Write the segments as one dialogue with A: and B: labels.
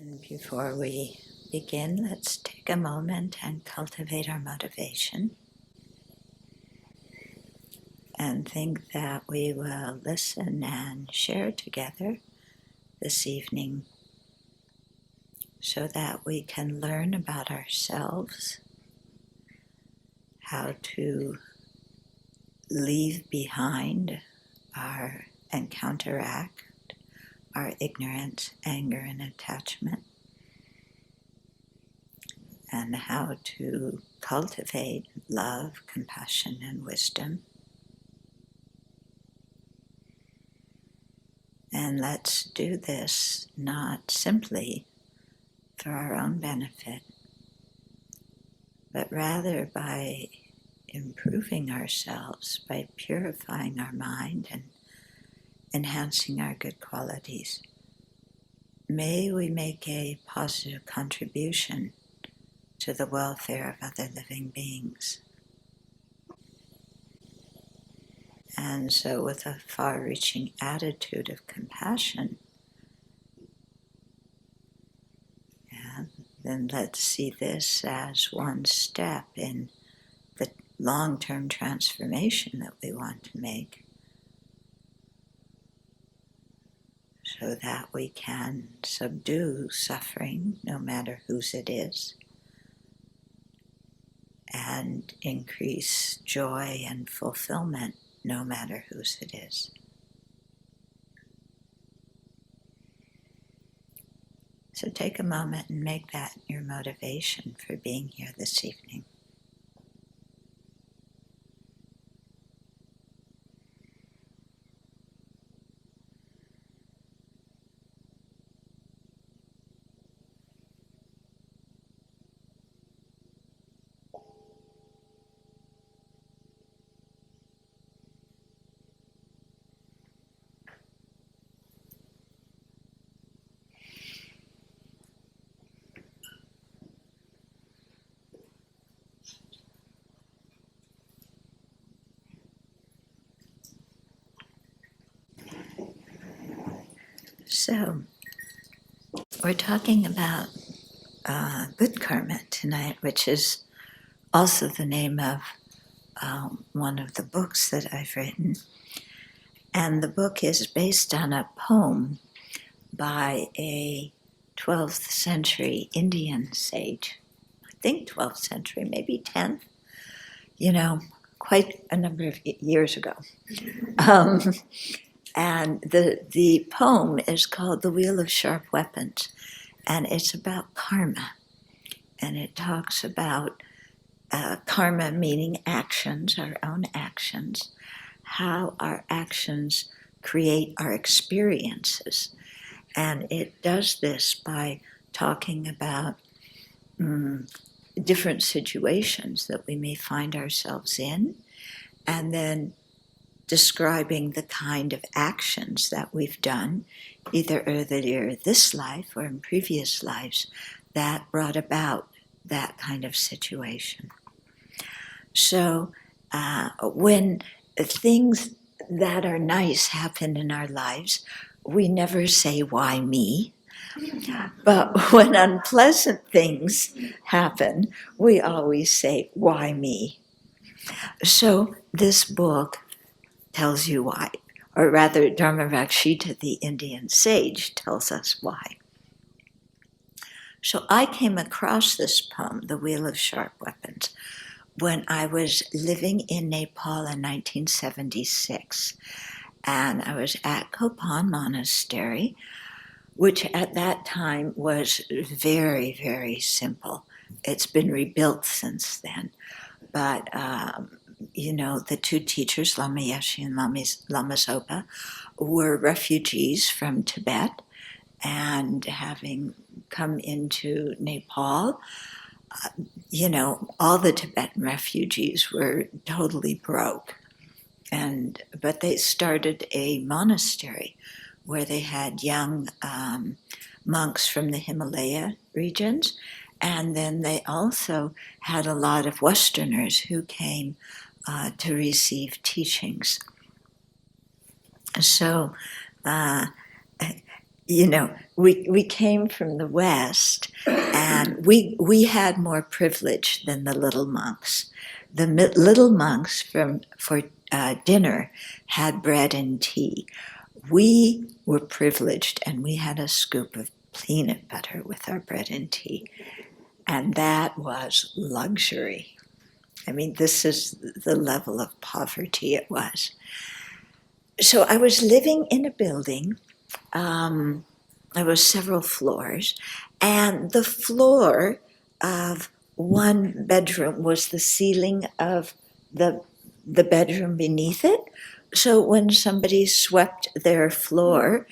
A: And before we begin, let's take a moment and cultivate our motivation and think that we will listen and share together this evening so that we can learn about ourselves, how to leave behind and counteract our ignorance, anger, and attachment, and how to cultivate love, compassion, and wisdom. And let's do this not simply for our own benefit, but rather by improving ourselves, by purifying our mind and enhancing our good qualities. May we make a positive contribution to the welfare of other living beings. And so with a far-reaching attitude of compassion, then let's see this as one step in the long-term transformation that we want to make, so that we can subdue suffering, no matter whose it is, and increase joy and fulfillment, no matter whose it is. So take a moment and make that your motivation for being here this evening. So, we're talking about good karma tonight, which is also the name of one of the books that I've written. And the book is based on a poem by a 12th century Indian sage. I think 12th century, maybe 10th, quite a number of years ago. And the poem is called The Wheel of Sharp Weapons, and it's about karma. And it talks about karma meaning actions, our own actions, how our actions create our experiences. And it does this by talking about different situations that we may find ourselves in, and then describing the kind of actions that we've done, either earlier this life or in previous lives, that brought about that kind of situation. So when things that are nice happen in our lives, we never say, "Why me?" But when unpleasant things happen, we always say, "Why me?" So this book tells you why, or rather Dharma Rakshita, the Indian sage, tells us why. So I came across this poem, The Wheel of Sharp Weapons, when I was living in Nepal in 1976. And I was at Kopan Monastery, which at that time was very, very simple. It's been rebuilt since then. But the two teachers, Lama Yeshe and Lama Zopa, were refugees from Tibet, and having come into Nepal, all the Tibetan refugees were totally broke. But they started a monastery where they had young monks from the Himalaya regions, and then they also had a lot of Westerners who came to receive teachings. So we came from the West, and we had more privilege than the little monks. The little monks for dinner had bread and tea. We were privileged, and we had a scoop of peanut butter with our bread and tea, and that was luxury. I mean, this is the level of poverty it was. So I was living in a building. There was several floors, and the floor of one bedroom was the ceiling of the bedroom beneath it. So when somebody swept their floor,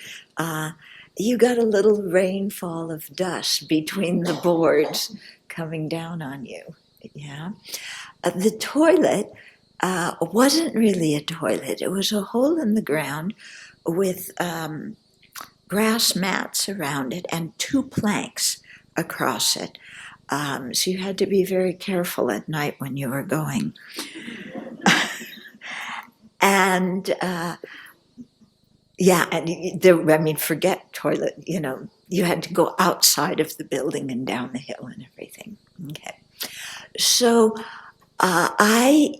A: you got a little rainfall of dust between the boards coming down on you. Yeah. The toilet wasn't really a toilet. It was a hole in the ground with grass mats around it and two planks across it. So you had to be very careful at night when you were going. And forget toilet, you had to go outside of the building and down the hill and everything. Okay. So I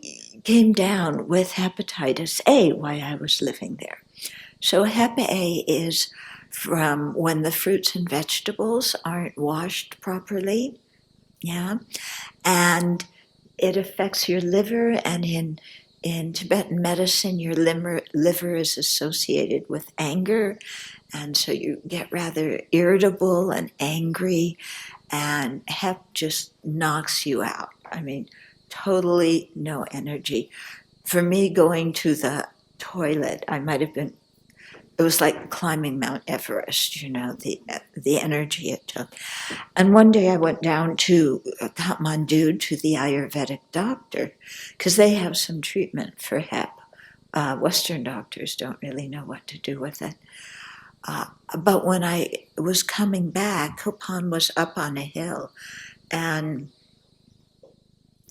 A: came down with hepatitis A while I was living there. So Hep A is from when the fruits and vegetables aren't washed properly, yeah, and it affects your liver, and in Tibetan medicine, your liver is associated with anger, and so you get rather irritable and angry, and Hep just knocks you out. I mean, totally no energy. For me, going to the toilet, it was like climbing Mount Everest, the energy it took. And one day I went down to Kathmandu to the Ayurvedic doctor, because they have some treatment for Hep. Western doctors don't really know what to do with it. But when I was coming back, Kopan was up on a hill, and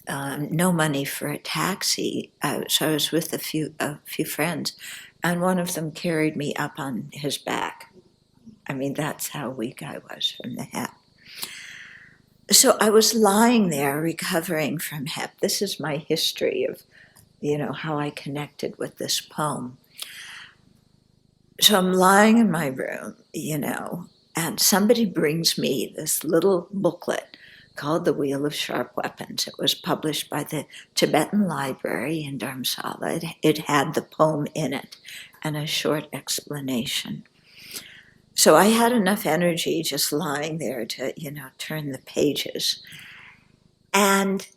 A: no money for a taxi. So I was with a few friends, and one of them carried me up on his back. I mean, that's how weak I was from the Hep. So I was lying there recovering from Hep. This is my history of, how I connected with this poem. So I'm lying in my room, and somebody brings me this little booklet called The Wheel of Sharp Weapons. It was published by the Tibetan Library in Dharamsala. It had the poem in it and a short explanation. So I had enough energy just lying there to, turn the pages. And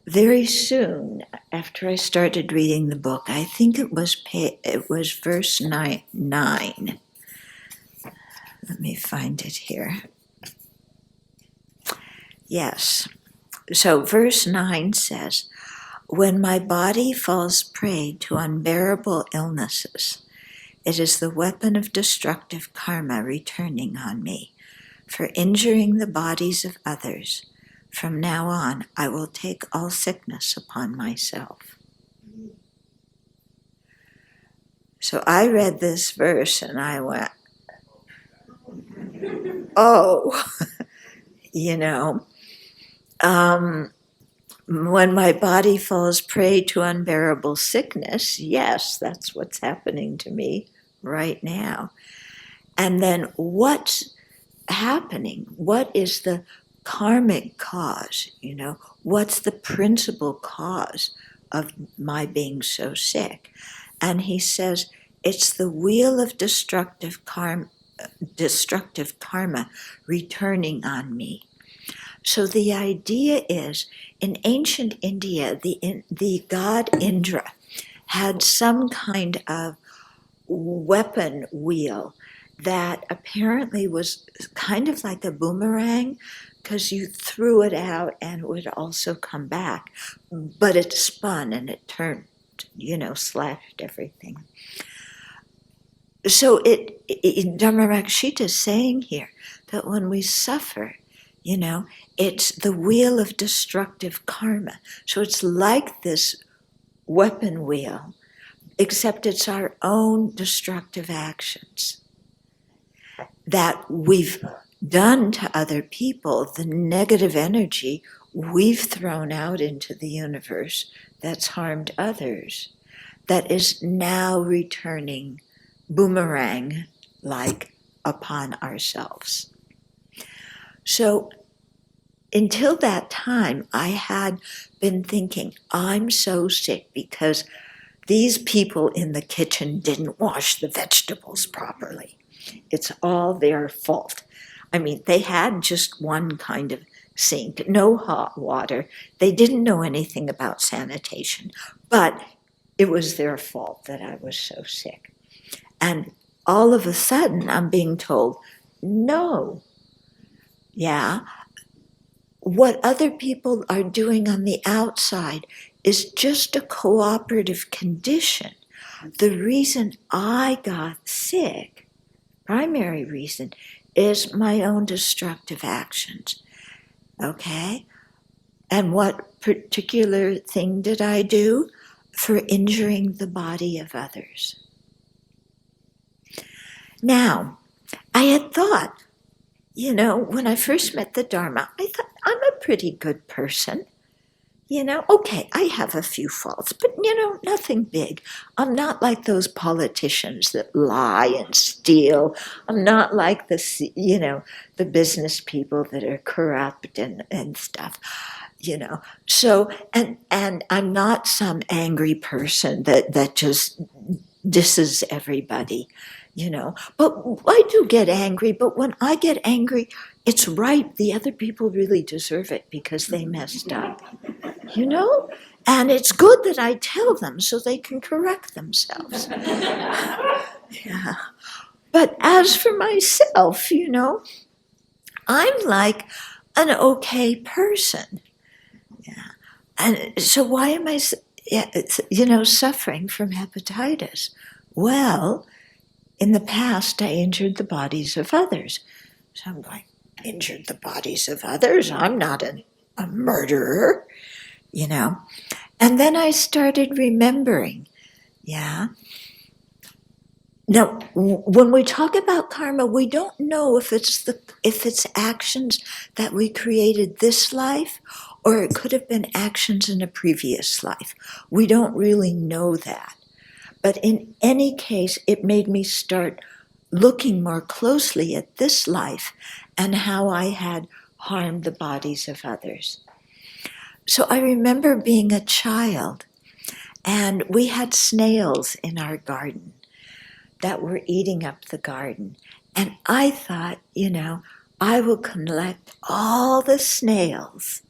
A: very soon after I started reading the book, I think it was verse 9. Let me find it here. Yes. So verse 9 says, "When my body falls prey to unbearable illnesses, it is the weapon of destructive karma returning on me. For injuring the bodies of others, from now on I will take all sickness upon myself." So I read this verse and I went, oh, when my body falls prey to unbearable sickness, yes, that's what's happening to me right now. And then what's happening? What is the karmic cause? What's the principal cause of my being so sick? And he says, it's the wheel of destructive karma returning on me. So the idea is, in ancient India, the god Indra had some kind of weapon wheel that apparently was kind of like a boomerang, because you threw it out and it would also come back. But it spun and it turned, slashed everything. So Dharma Rakshita is saying here that when we suffer, it's the wheel of destructive karma. So it's like this weapon wheel, except it's our own destructive actions. that we've done to other people, the negative energy we've thrown out into the universe that's harmed others, that is now returning boomerang-like upon ourselves. So until that time, I had been thinking, I'm so sick because these people in the kitchen didn't wash the vegetables properly. It's all their fault. I mean, they had just one kind of sink, no hot water. They didn't know anything about sanitation, but it was their fault that I was so sick. And all of a sudden, I'm being told, no, yeah, what other people are doing on the outside is just a cooperative condition. The reason I got sick, primary reason, is my own destructive actions. Okay? And what particular thing did I do? For injuring the body of others. Now, I had thought, when I first met the Dharma, I thought, I'm a pretty good person. Okay, I have a few faults, but, nothing big. I'm not like those politicians that lie and steal. I'm not like the business people that are corrupt and stuff, So, and I'm not some angry person that just disses everybody, But I do get angry, but when I get angry, it's right. The other people really deserve it because they messed up, And it's good that I tell them so they can correct themselves. Yeah. But as for myself, I'm like an okay person. Yeah. And so why am I, suffering from hepatitis? Well, in the past, I injured the bodies of others. So I'm going, injured the bodies of others? I'm not a murderer, And then I started remembering, Now, when we talk about karma, we don't know if it's actions that we created this life, or it could have been actions in a previous life. We don't really know that. But in any case, it made me start looking more closely at this life and how I had harmed the bodies of others. So I remember being a child, and we had snails in our garden that were eating up the garden. And I thought, I will collect all the snails,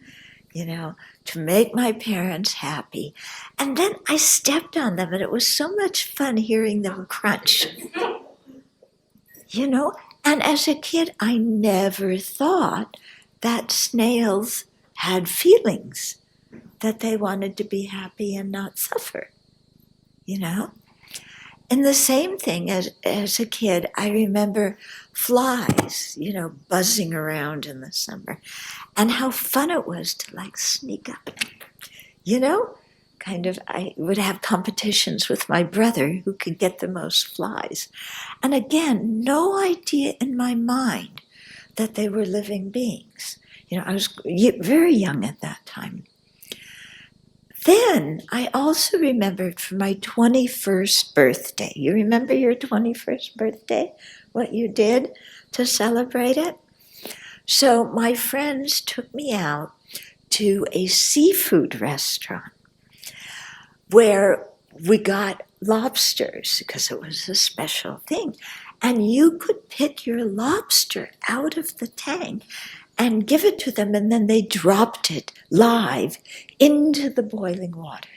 A: to make my parents happy. And then I stepped on them, and it was so much fun hearing them crunch. And as a kid, I never thought that snails had feelings, that they wanted to be happy and not suffer, And the same thing as a kid, I remember flies, buzzing around in the summer, and how fun it was to sneak up, I would have competitions with my brother who could get the most flies. And again, no idea in my mind that they were living beings. I was very young at that time. Then I also remembered for my 21st birthday. You remember your 21st birthday? What you did to celebrate it? So my friends took me out to a seafood restaurant where we got lobsters because it was a special thing. And you could pick your lobster out of the tank and give it to them, and then they dropped it live into the boiling water.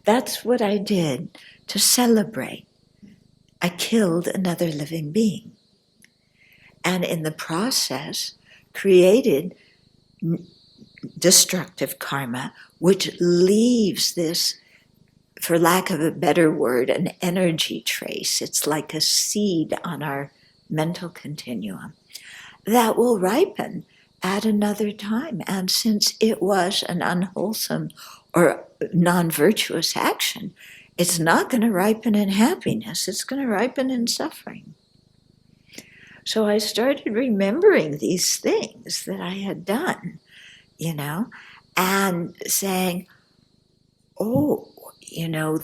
A: That's what I did to celebrate. I killed another living being. And in the process, created destructive karma, which leaves this, for lack of a better word, an energy trace. It's like a seed on our mental continuum that will ripen at another time. And since it was an unwholesome or non-virtuous action, it's not going to ripen in happiness. It's going to ripen in suffering. So I started remembering these things that I had done, and saying, oh,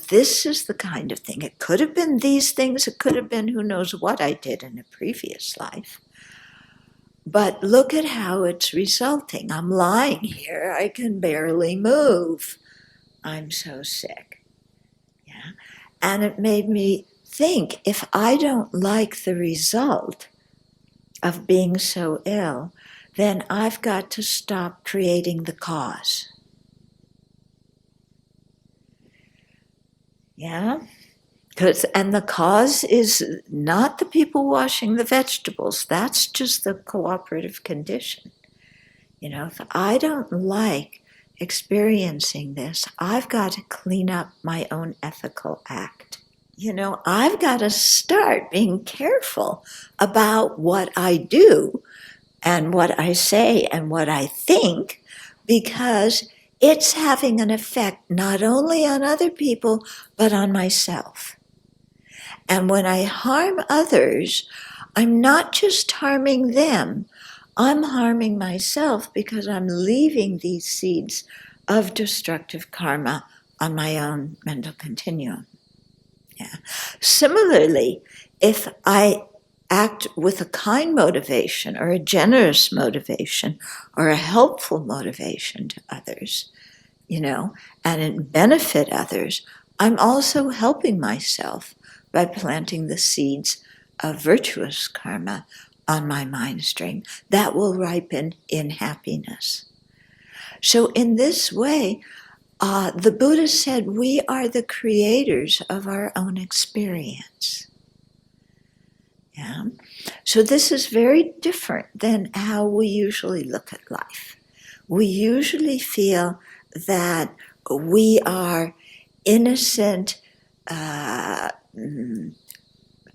A: this is the kind of thing. It could have been these things. It could have been who knows what I did in a previous life. But look at how it's resulting. I'm lying here. I can barely move. I'm so sick. Yeah. And it made me think, if I don't like the result of being so ill, then I've got to stop creating the cause. Yeah? And the cause is not the people washing the vegetables. That's just the cooperative condition. If I don't like experiencing this, I've got to clean up my own ethical act. I've got to start being careful about what I do and what I say and what I think, because it's having an effect not only on other people, but on myself. And when I harm others, I'm not just harming them, I'm harming myself, because I'm leaving these seeds of destructive karma on my own mental continuum. Yeah. Similarly, if I act with a kind motivation or a generous motivation or a helpful motivation to others, and benefit others, I'm also helping myself by planting the seeds of virtuous karma on my mind stream that will ripen in happiness. So in this way, the Buddha said we are the creators of our own experience. Yeah? So this is very different than how we usually look at life. We usually feel that we are innocent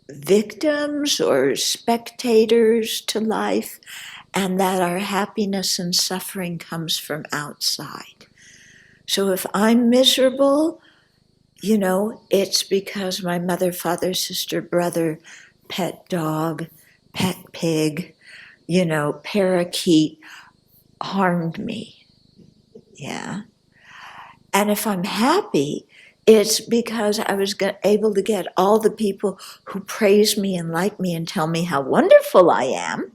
A: victims or spectators to life, and that our happiness and suffering comes from outside. So if I'm miserable, it's because my mother, father, sister, brother, pet dog, pet pig, parakeet harmed me. Yeah. And if I'm happy, it's because I was able to get all the people who praise me and like me and tell me how wonderful I am,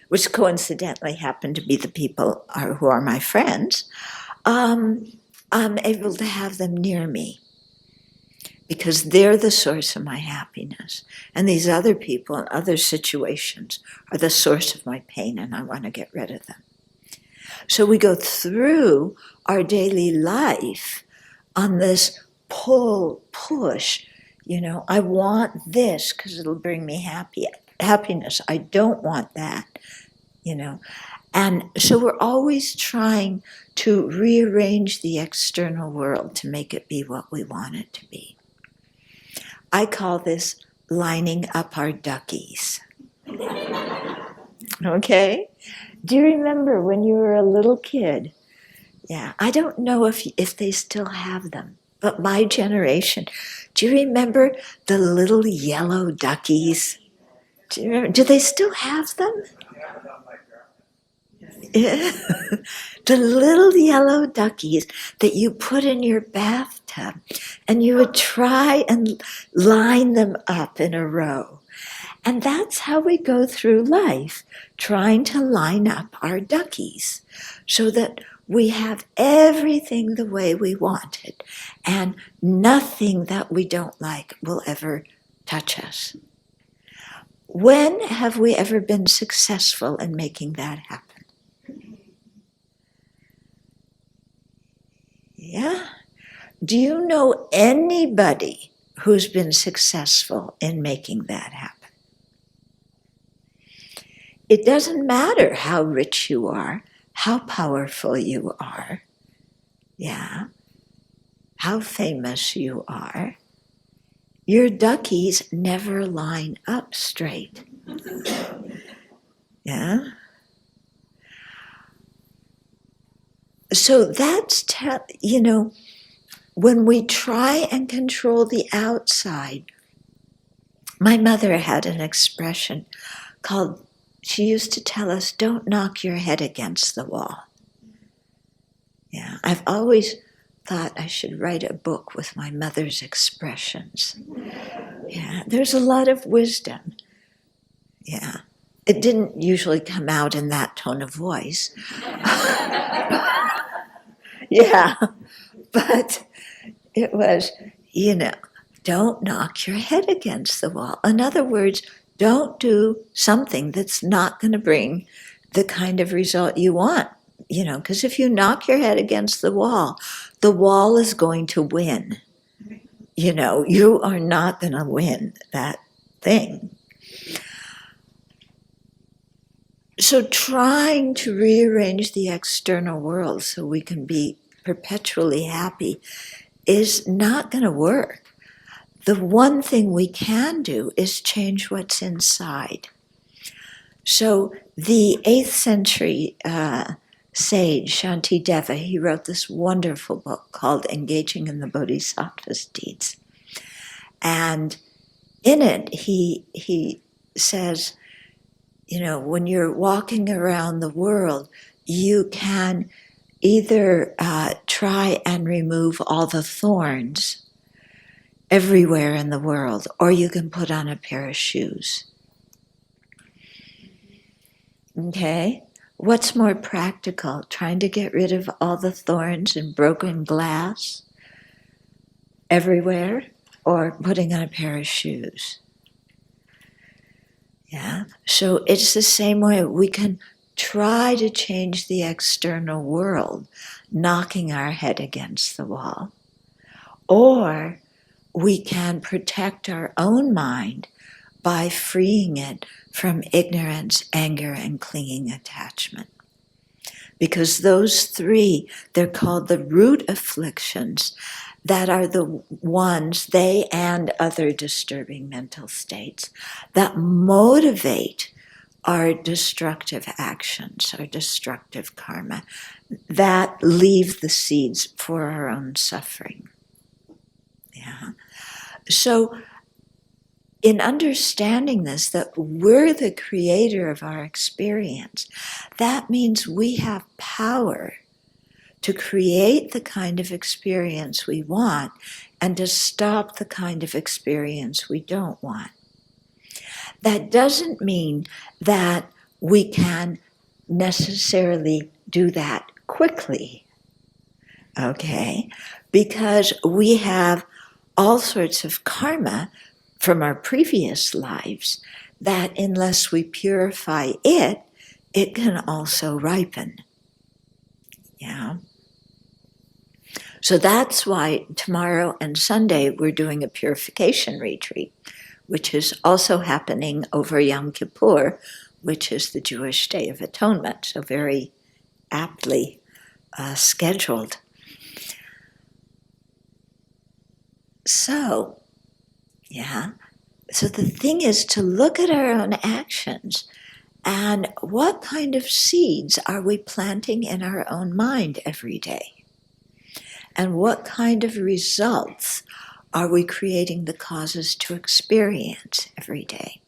A: which coincidentally happen to be the people who are my friends. I'm able to have them near me because they're the source of my happiness. And these other people and other situations are the source of my pain, and I want to get rid of them. So we go through our daily life on this push. I want this because it'll bring me happiness. I don't want that, And so we're always trying to rearrange the external world to make it be what we want it to be. I call this lining up our duckies. Okay? Do you remember when you were a little kid? Yeah, I don't know if they still have them, but my generation, do you remember the little yellow duckies? Do they still have them? Yeah. The little yellow duckies that you put in your bathtub, and you would try and line them up in a row. And that's how we go through life, trying to line up our duckies so that we have everything the way we want it, and nothing that we don't like will ever touch us. When have we ever been successful in making that happen? Yeah? Do you know anybody who's been successful in making that happen? It doesn't matter how rich you are, how powerful you are, yeah, how famous you are. Your duckies never line up straight. Yeah? So that's, when we try and control the outside, my mother had an expression called, she used to tell us, don't knock your head against the wall. Yeah, I've always thought I should write a book with my mother's expressions. Yeah, there's a lot of wisdom. Yeah, it didn't usually come out in that tone of voice. Yeah, but it was, don't knock your head against the wall. In other words, don't do something that's not going to bring the kind of result you want. Because if you knock your head against the wall is going to win. You are not going to win that thing. So trying to rearrange the external world so we can be perpetually happy is not going to work. The one thing we can do is change what's inside. So the 8th century sage, Shantideva, he wrote this wonderful book called Engaging in the Bodhisattva's Deeds. And in it, he says, when you're walking around the world, you can either try and remove all the thorns everywhere in the world, or you can put on a pair of shoes. Okay? What's more practical, trying to get rid of all the thorns and broken glass everywhere, or putting on a pair of shoes? Yeah, so it's the same way. We can try to change the external world, knocking our head against the wall. Or we can protect our own mind by freeing it from ignorance, anger, and clinging attachment. Because those three, they're called the root afflictions, that are the ones, they and other disturbing mental states, that motivate our destructive actions, our destructive karma, that leave the seeds for our own suffering. Yeah. So in understanding this, that we're the creator of our experience, that means we have power to create the kind of experience we want and to stop the kind of experience we don't want. That doesn't mean that we can necessarily do that quickly, okay? Because we have all sorts of karma from our previous lives that unless we purify it, it can also ripen. Yeah. So that's why tomorrow and Sunday we're doing a purification retreat, which is also happening over Yom Kippur, which is the Jewish Day of Atonement, so very aptly scheduled. So the thing is to look at our own actions and what kind of seeds are we planting in our own mind every day? And what kind of results are we creating the causes to experience every day?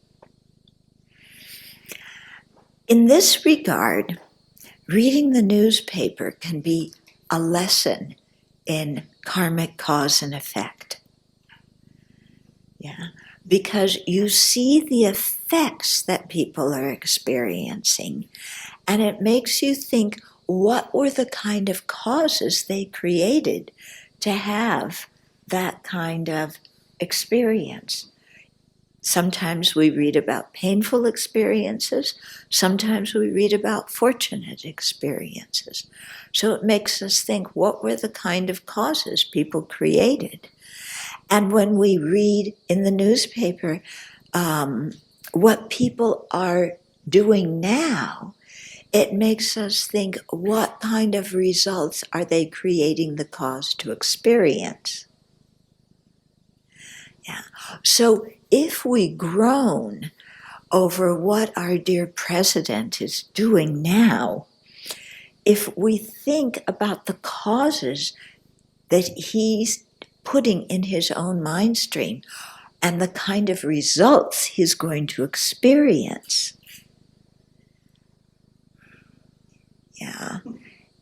A: In this regard, reading the newspaper can be a lesson in karmic cause and effect. Yeah, because you see the effects that people are experiencing, and it makes you think, what were the kind of causes they created to have that kind of experience? Sometimes we read about painful experiences, sometimes we read about fortunate experiences. So it makes us think, what were the kind of causes people created? And when we read in the newspaper what people are doing now, it makes us think, what kind of results are they creating the cause to experience? Yeah. So if we groan over what our dear president is doing now, if we think about the causes that he's putting in his own mind stream and the kind of results he's going to experience, Yeah.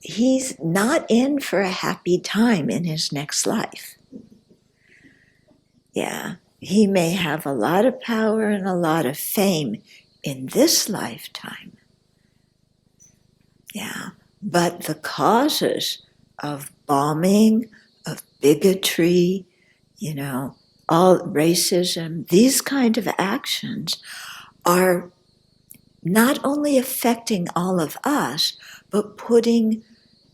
A: He's not in for a happy time in his next life. Yeah. He may have a lot of power and a lot of fame in this lifetime. Yeah. But the causes of bombing, of bigotry, all racism, these kind of actions are not only affecting all of us, but putting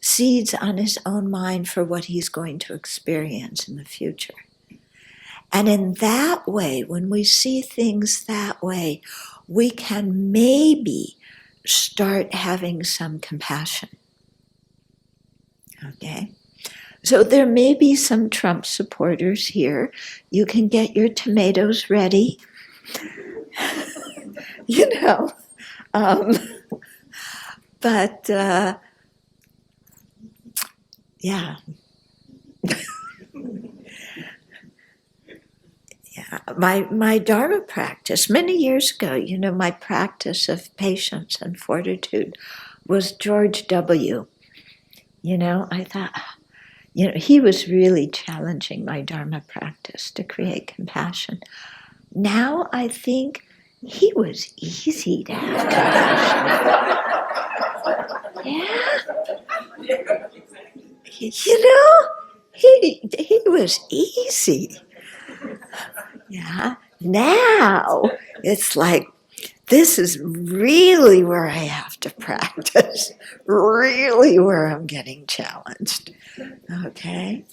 A: seeds on his own mind for what he's going to experience in the future. And in that way, when we see things that way, we can maybe start having some compassion. Okay? So there may be some Trump supporters here. You can get your tomatoes ready. But yeah. Yeah, my Dharma practice, many years ago, my practice of patience and fortitude was George W. I thought, he was really challenging my Dharma practice to create compassion. Now I think he was easy to have compassion. Yeah. He was easy. Yeah. Now it's like, this is really where I have to practice, really where I'm getting challenged. Okay?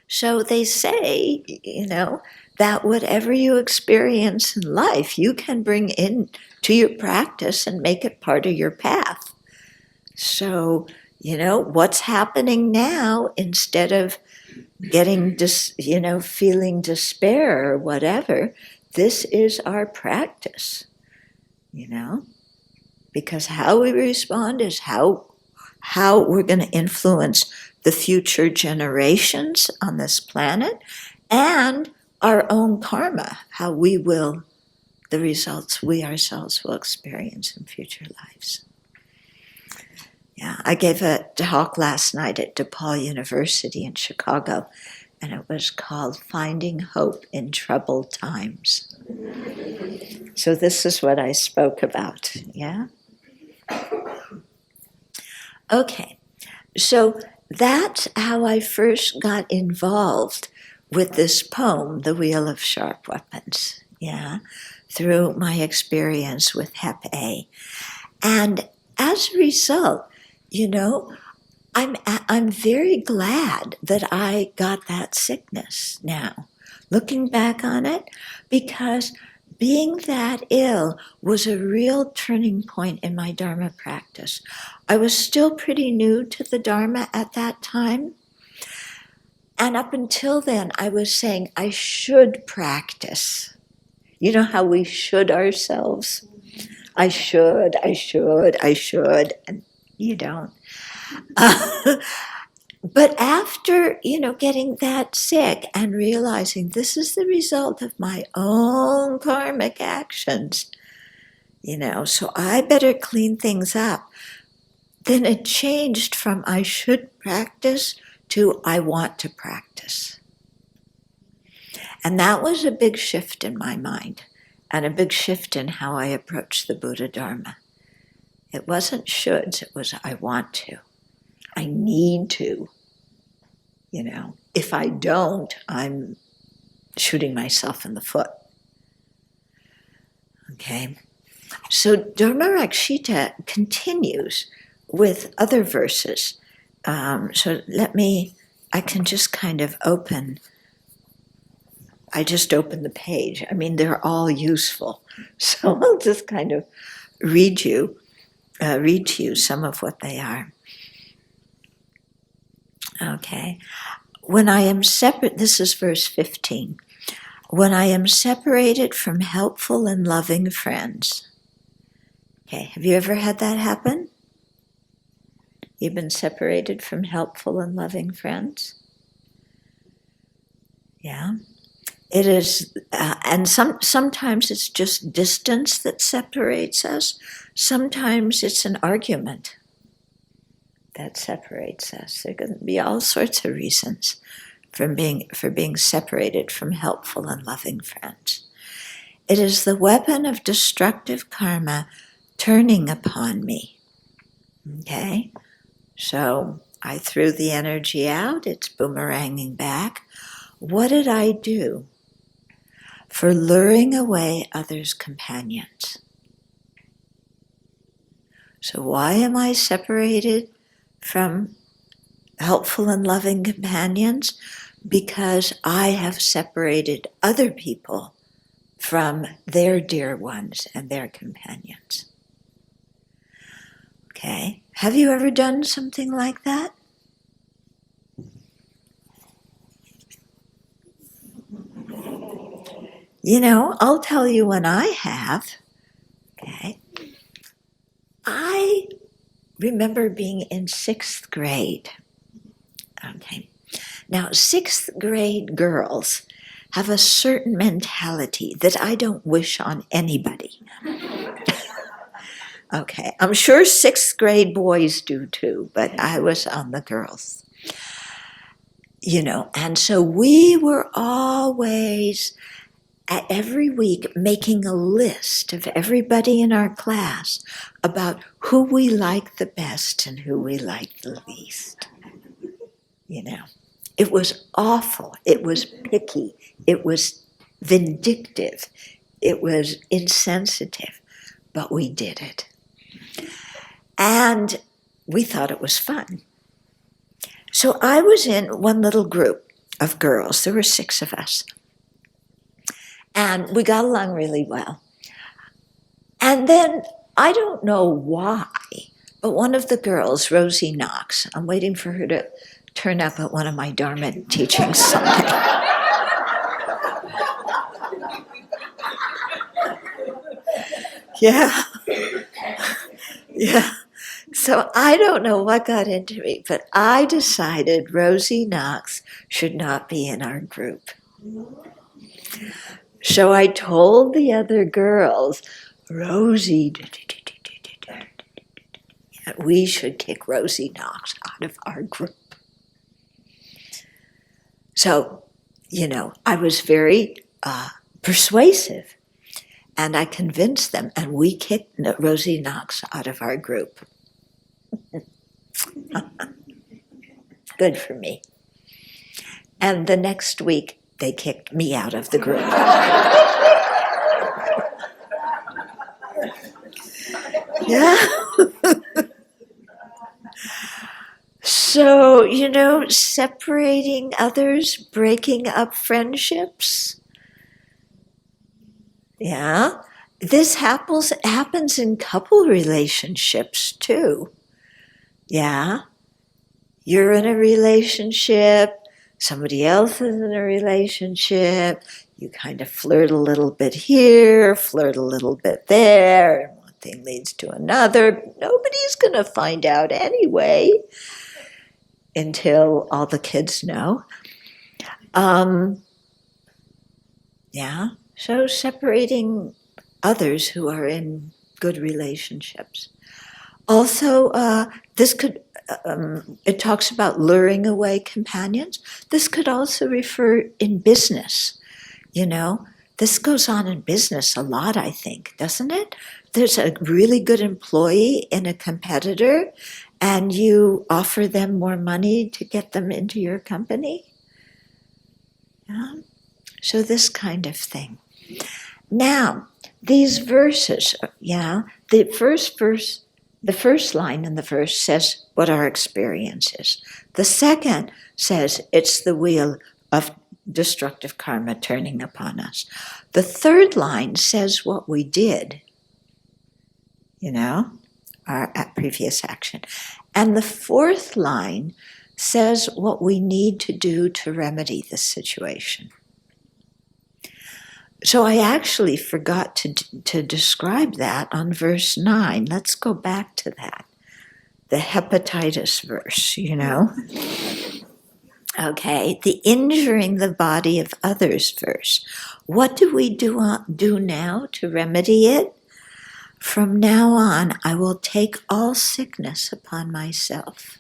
A: So they say, that whatever you experience in life, you can bring in to your practice and make it part of your path. So, what's happening now, instead of getting, feeling despair or whatever, this is our practice, because how we respond is how we're going to influence the future generations on this planet and our own karma, the results we ourselves will experience in future lives. Yeah, I gave a talk last night at DePaul University in Chicago, and it was called Finding Hope in Troubled Times. So this is what I spoke about, yeah? Okay, so that's how I first got involved with this poem, The Wheel of Sharp Weapons, yeah, through my experience with Abbey. And as a result, I'm very glad that I got that sickness now, looking back on it, because being that ill was a real turning point in my Dharma practice. I was still pretty new to the Dharma at that time. And up until then, I was saying I should practice. You know how we should ourselves? I should, and you don't. But after, getting that sick and realizing this is the result of my own karmic actions, so I better clean things up, then it changed from I should practice to I want to practice. And that was a big shift in my mind, and a big shift in how I approached the Buddha Dharma. It wasn't shoulds, it was I want to. I need to. If I don't, I'm shooting myself in the foot. Okay? So Dharma Rakshita continues with other verses. So I can just kind of I just opened the page. I mean, they're all useful. So I'll just kind of read to you some of what they are. Okay. When I am separate, this is verse 15. When I am separated from helpful and loving friends. Okay, have you ever had that happen? You've been separated from helpful and loving friends? Yeah. It is, and sometimes it's just distance that separates us. Sometimes it's an argument. that separates us. There can be all sorts of reasons for being separated from helpful and loving friends. It is the weapon of destructive karma turning upon me. Okay? So I threw the energy out, it's boomeranging back. What did I do for luring away others' companions? So why am I separated from helpful and loving companions? Because I have separated other people from their dear ones and their companions. Okay, have you ever done something like that? You know, I'll tell you when I have. Okay, I remember being in 6th grade. Okay, now 6th grade girls have a certain mentality that I don't wish on anybody. Okay, I'm sure 6th grade boys do too, but I was on the girls. You know, and so we were always, every week, making a list of everybody in our class about who we liked the best and who we liked the least. You know, it was awful. It was picky. It was vindictive. It was insensitive. But we did it. And we thought it was fun. So I was in one little group of girls. There were 6 of us. And we got along really well. And then, I don't know why, but one of the girls, Rosie Knox, I'm waiting for her to turn up at one of my Dharma teachings someday. Yeah. Yeah. So I don't know what got into me, but I decided Rosie Knox should not be in our group. So I told the other girls, Rosie, we should kick Rosie Knox out of our group. So, you know, I was very persuasive, and I convinced them, and we kicked Rosie Knox out of our group. Good for me. And the next week, they kicked me out of the group. Yeah. So, you know, separating others, breaking up friendships. Yeah. This happens in couple relationships too. Yeah. You're in a relationship, somebody else is in a relationship, you kind of flirt a little bit here, flirt a little bit there, and one thing leads to another. Nobody's going to find out anyway until all the kids know. Yeah, so separating others who are in good relationships. Also, this could, it talks about luring away companions. This could also refer in business, you know. This goes on in business a lot, I think, doesn't it? There's a really good employee in a competitor, and you offer them more money to get them into your company. Yeah? So this kind of thing. Now, these verses, yeah, the first line in the verse says what our experience is. The second says it's the wheel of destructive karma turning upon us. The third line says what we did, you know, our previous action. And the fourth line says what we need to do to remedy this situation. So I actually forgot to describe that on verse 9. Let's go back to that. The hepatitis verse, you know. Okay, the injuring the body of others verse. What do we do now to remedy it? From now on, I will take all sickness upon myself.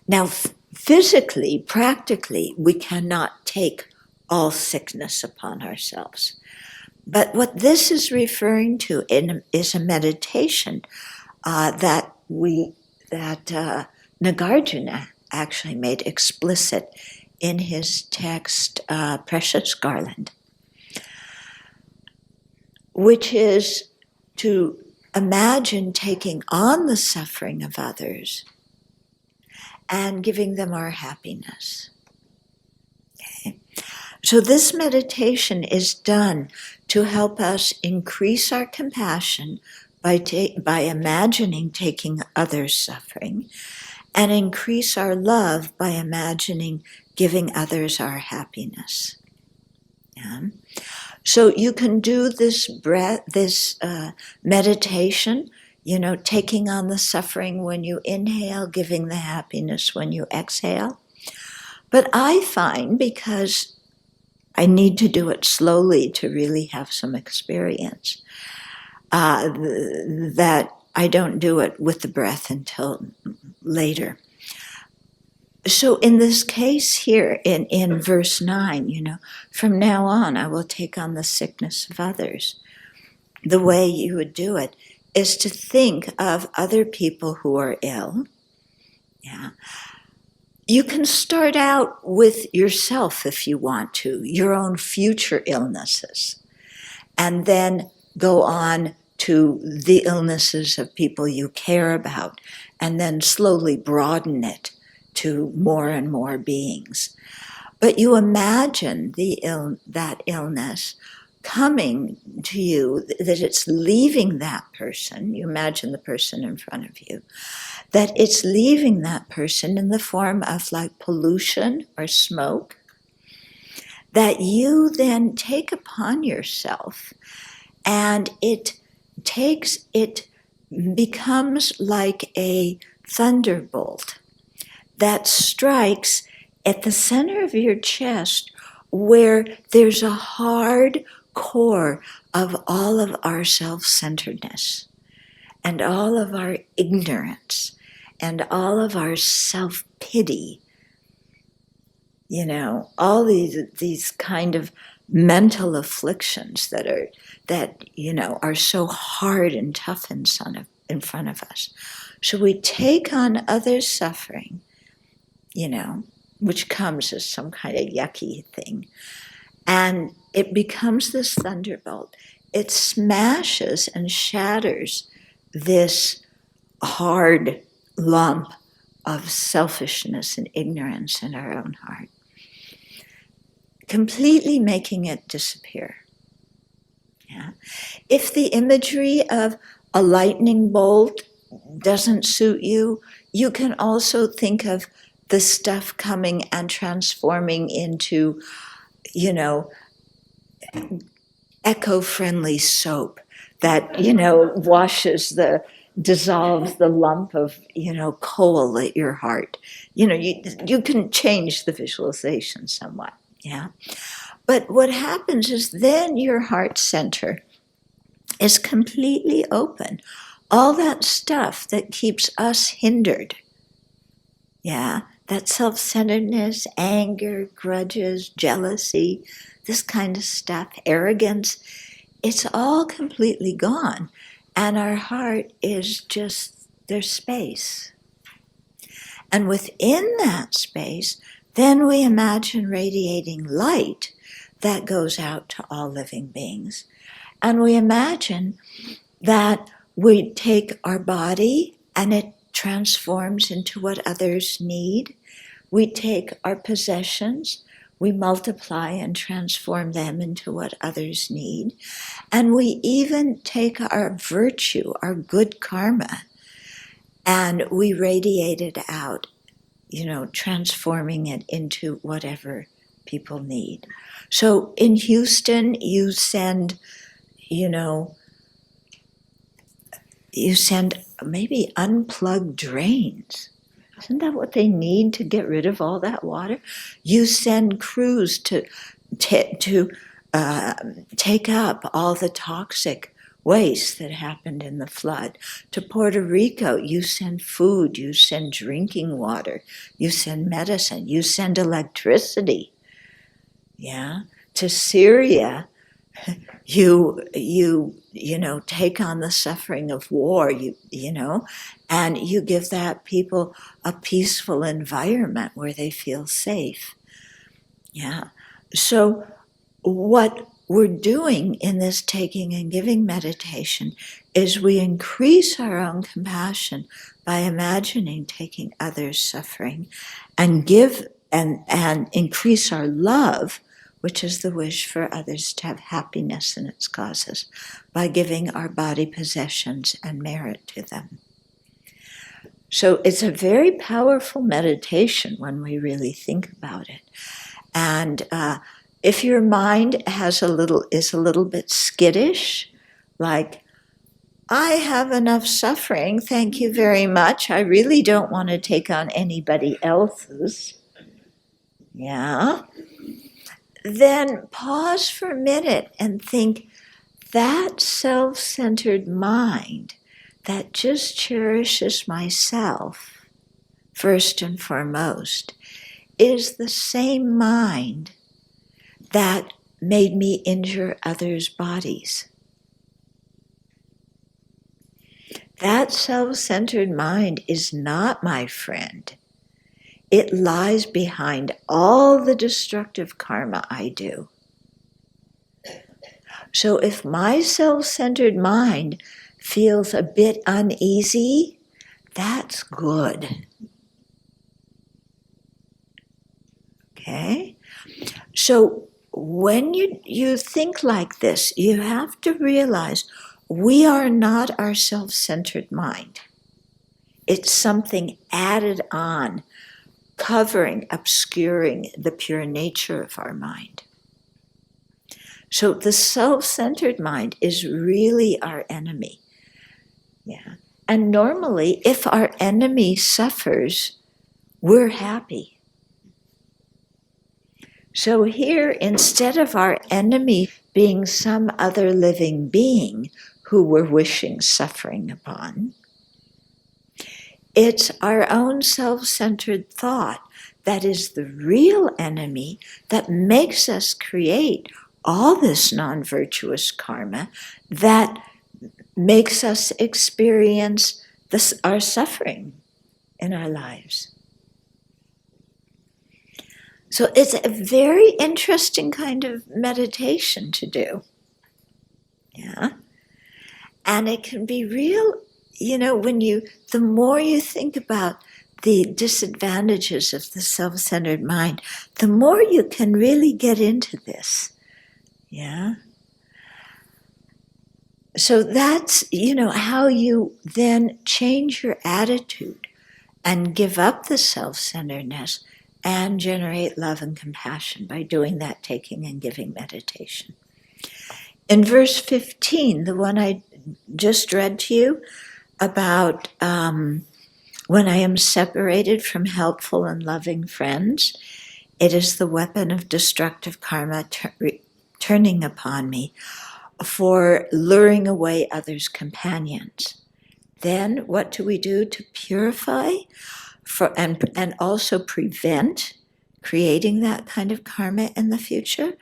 A: Now, physically, practically, we cannot take all sickness upon ourselves. But what this is referring to is a meditation that Nagarjuna actually made explicit in his text, Precious Garland, which is to imagine taking on the suffering of others and giving them our happiness. Okay? So this meditation is done to help us increase our compassion by imagining taking others' suffering, and increase our love by imagining giving others our happiness. Yeah? So you can do this meditation, taking on the suffering when you inhale, giving the happiness when you exhale. But I find, because I need to do it slowly to really have some experience, that I don't do it with the breath until later. So in this case here, in verse 9, from now on I will take on the sickness of others. The way you would do it is to think of other people who are ill. Yeah. You can start out with yourself if you want to, your own future illnesses, and then go on to the illnesses of people you care about, and then slowly broaden it to more and more beings. But you imagine that illness coming to you, that it's leaving that person. You imagine the person in front of you, that it's leaving that person in the form of like pollution or smoke, that you then take upon yourself, and it becomes like a thunderbolt that strikes at the center of your chest, where there's a hard core of all of our self-centeredness and all of our ignorance and all of our self-pity. All these kind of mental afflictions that are so hard and tough in front of us. So we take on others' suffering, which comes as some kind of yucky thing, and it becomes this thunderbolt. It smashes and shatters this hard lump of selfishness and ignorance in our own heart, completely making it disappear. Yeah. If the imagery of a lightning bolt doesn't suit you, you can also think of the stuff coming and transforming into, eco-friendly soap that, dissolves the lump of, coal at your heart. You can change the visualization somewhat, yeah? But what happens is then your heart center is completely open. All that stuff that keeps us hindered, yeah, that self-centeredness, anger, grudges, jealousy, this kind of stuff, arrogance, it's all completely gone. And our heart is just, there's space. And within that space, then we imagine radiating light that goes out to all living beings. And we imagine that we take our body and it transforms into what others need. We take our possessions, we multiply and transform them into what others need. And we even take our virtue, our good karma, and we radiate it out, transforming it into whatever people need. So in Houston, you send maybe unplugged drains. Isn't that what they need to get rid of all that water? You send crews to take up all the toxic waste that happened in the flood. To Puerto Rico, you send food, you send drinking water, you send medicine, you send electricity. Yeah. To Syria, you take on the suffering of war, and you give that people a peaceful environment where they feel safe. Yeah. So what we're doing in this taking and giving meditation is we increase our own compassion by imagining taking others' suffering, and give and increase our love, which is the wish for others to have happiness in its causes, by giving our body possessions and merit to them. So it's a very powerful meditation when we really think about it. And if your mind is a little bit skittish, like, I have enough suffering, thank you very much, I really don't want to take on anybody else's, yeah, then pause for a minute and think, that self-centered mind that just cherishes myself first and foremost is the same mind that made me injure others' bodies. That self-centered mind is not my friend. It lies behind all the destructive karma I do. So if my self-centered mind feels a bit uneasy, that's good. Okay? So when you think like this, you have to realize we are not our self-centered mind. It's something added on, covering, obscuring the pure nature of our mind. So the self-centered mind is really our enemy. Yeah. And normally, if our enemy suffers, we're happy. So here, instead of our enemy being some other living being who we're wishing suffering upon, it's our own self-centered thought that is the real enemy that makes us create all this non-virtuous karma that makes us experience our suffering in our lives. So it's a very interesting kind of meditation to do. Yeah. And it can be real, the more you think about the disadvantages of the self-centered mind, the more you can really get into this. Yeah. So that's, how you then change your attitude and give up the self-centeredness and generate love and compassion by doing that taking and giving meditation. In verse 15, the one I just read to you about when I am separated from helpful and loving friends, it is the weapon of destructive karma turning upon me for luring away others' companions. Then what do we do to purify and also prevent creating that kind of karma in the future?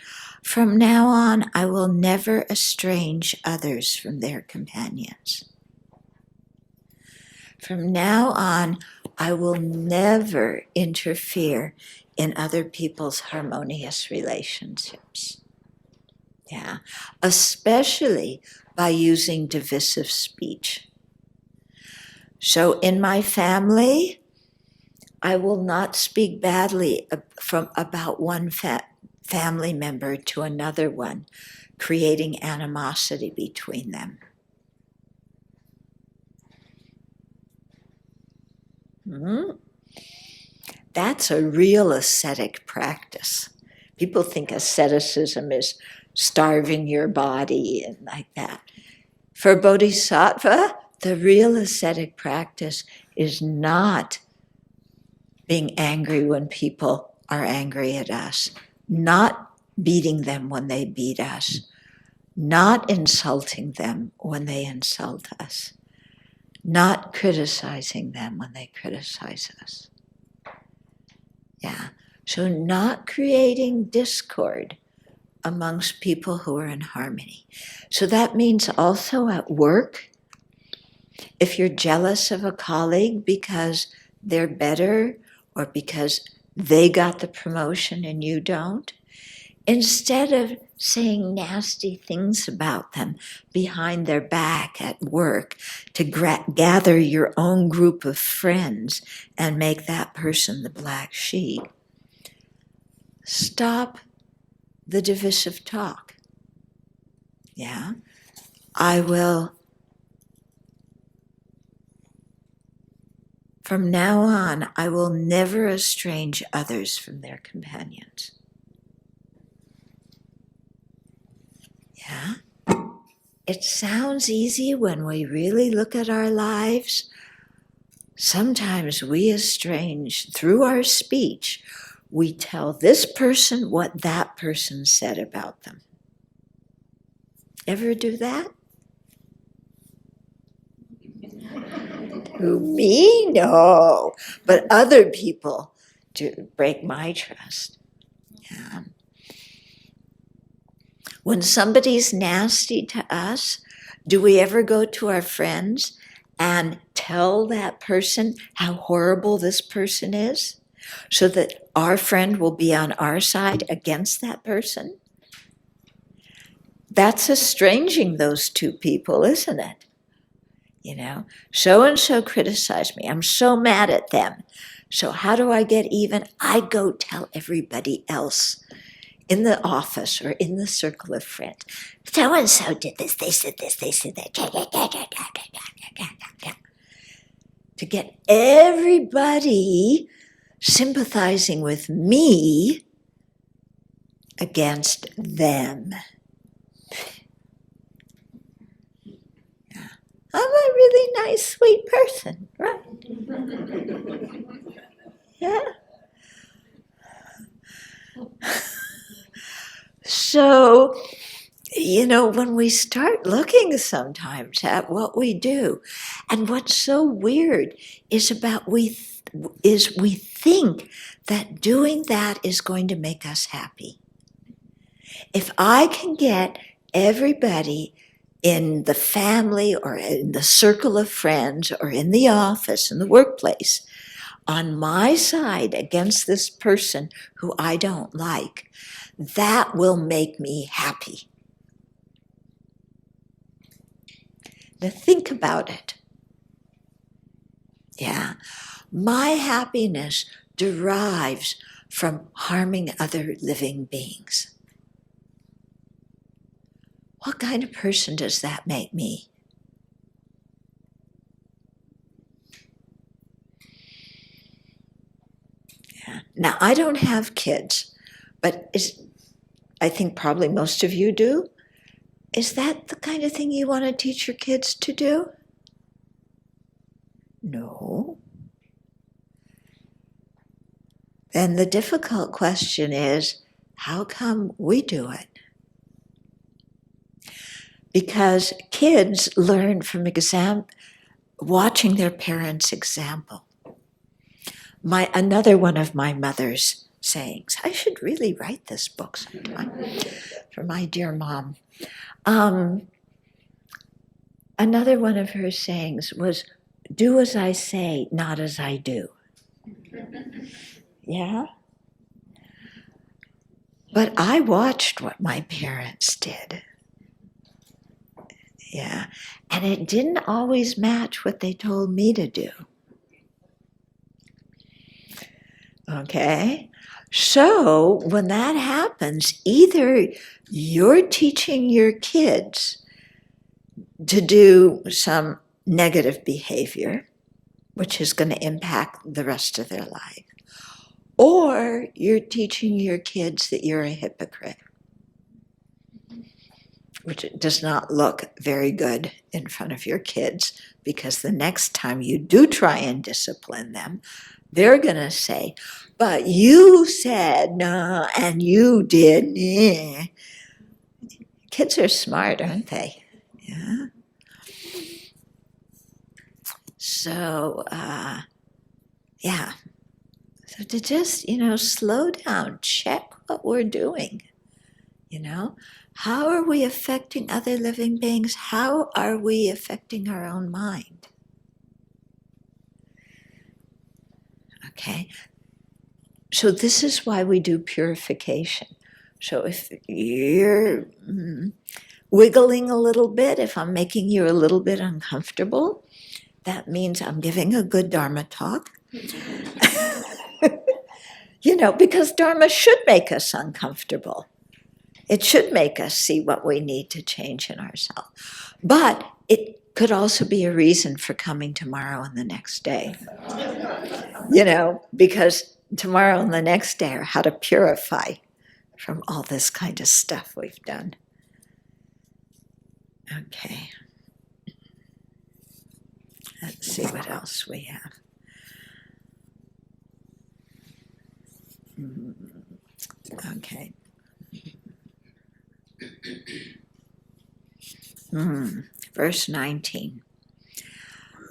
A: From now on, I will never estrange others from their companions. From now on, I will never interfere in other people's harmonious relationships. Yeah, especially by using divisive speech. So in my family, I will not speak badly about one family member to another one, creating animosity between them. That's a real ascetic practice. People think asceticism is starving your body and like that. For Bodhisattva, the real ascetic practice is not being angry when people are angry at us, not beating them when they beat us, not insulting them when they insult us, not criticizing them when they criticize us. Yeah. So not creating discord amongst people who are in harmony. So that means also at work, if you're jealous of a colleague because they're better or because they got the promotion and you don't, instead of saying nasty things about them behind their back at work to gather your own group of friends and make that person the black sheep, stop the divisive talk. Yeah? From now on, I will never estrange others from their companions. Yeah? It sounds easy when we really look at our lives. Sometimes we estrange, through our speech, we tell this person what that person said about them. Ever do that? Who, me? No. But other people do break my trust. Yeah. When somebody's nasty to us, do we ever go to our friends and tell that person how horrible this person is so that our friend will be on our side against that person? That's estranging those two people, isn't it? You know, so-and-so criticized me. I'm so mad at them. So how do I get even? I go tell everybody else in the office or in the circle of friends. So-and-so did this, they said this, they said that. To get everybody sympathizing with me against them. I'm a really nice, sweet person, right? Yeah. So, you know, when we start looking sometimes at what we do, and what's so weird is we think that doing that is going to make us happy. If I can get everybody in the family or in the circle of friends or in the office, in the workplace, on my side against this person who I don't like, that will make me happy. Now think about it. Yeah. My happiness derives from harming other living beings. What kind of person does that make me? Yeah. Now, I don't have kids, but I think probably most of you do. Is that the kind of thing you want to teach your kids to do? No. Then the difficult question is, how come we do it? Because kids learn from watching their parents' example. Another one of my mother's sayings, I should really write this book sometime for my dear mom. Another one of her sayings was, do as I say, not as I do. Yeah? But I watched what my parents did. Yeah. And it didn't always match what they told me to do. Okay? So when that happens, either you're teaching your kids to do some negative behavior, which is going to impact the rest of their life, or you're teaching your kids that you're a hypocrite, which does not look very good in front of your kids, because the next time you do try and discipline them, they're going to say, but you said no, and you did. Kids are smart, aren't they? Yeah. So, yeah. So to just, slow down, check what we're doing. How are we affecting other living beings? How are we affecting our own mind? Okay. So this is why we do purification. So if you're wiggling a little bit, if I'm making you a little bit uncomfortable, that means I'm giving a good Dharma talk. Because Dharma should make us uncomfortable. It should make us see what we need to change in ourselves. But it could also be a reason for coming tomorrow and the next day. Because tomorrow and the next day are how to purify from all this kind of stuff we've done. Okay. Let's see what else we have. Okay. Verse 19.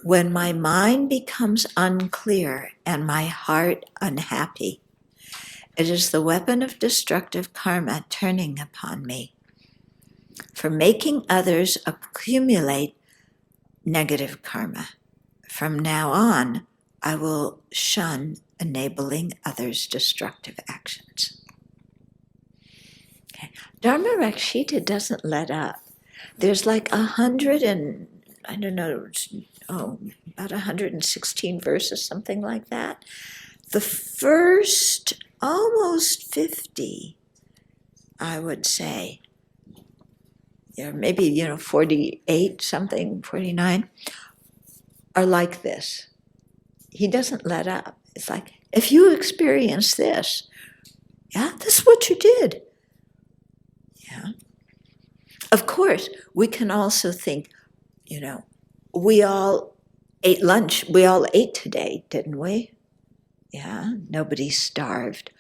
A: When my mind becomes unclear and my heart unhappy, it is the weapon of destructive karma turning upon me. For making others accumulate negative karma. From now on, I will shun enabling others' destructive actions. Okay. Dharma Rakshita doesn't let up. There's like 116 verses, something like that. The first almost 50, I would say, maybe 48 something, 49, are like this. He doesn't let up. It's like, if you experience this, this is what you did. Yeah. Of course, we can also think, we all ate lunch. We all ate today, didn't we? Yeah, nobody starved.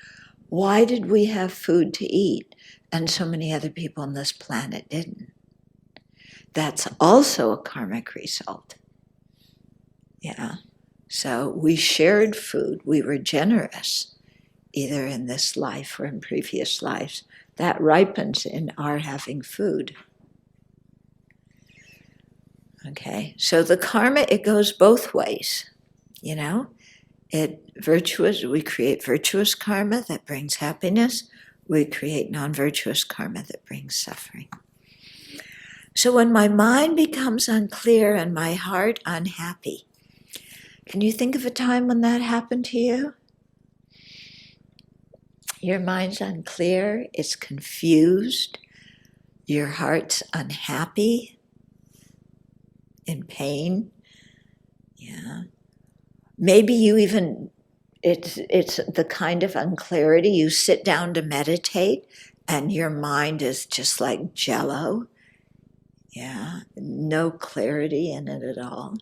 A: Why did we have food to eat and so many other people on this planet didn't? That's also a karmic result. Yeah. So we shared food. We were generous, either in this life or in previous lives. That ripens in our having food. Okay, so the karma, it goes both ways, we create virtuous karma that brings happiness. We create non-virtuous karma that brings suffering. So when my mind becomes unclear and my heart unhappy, can you think of a time when that happened to you? Your mind's unclear, it's confused, your heart's unhappy, in pain. Yeah. Maybe you even, it's the kind of unclarity, you sit down to meditate and your mind is just like jello. Yeah, no clarity in it at all.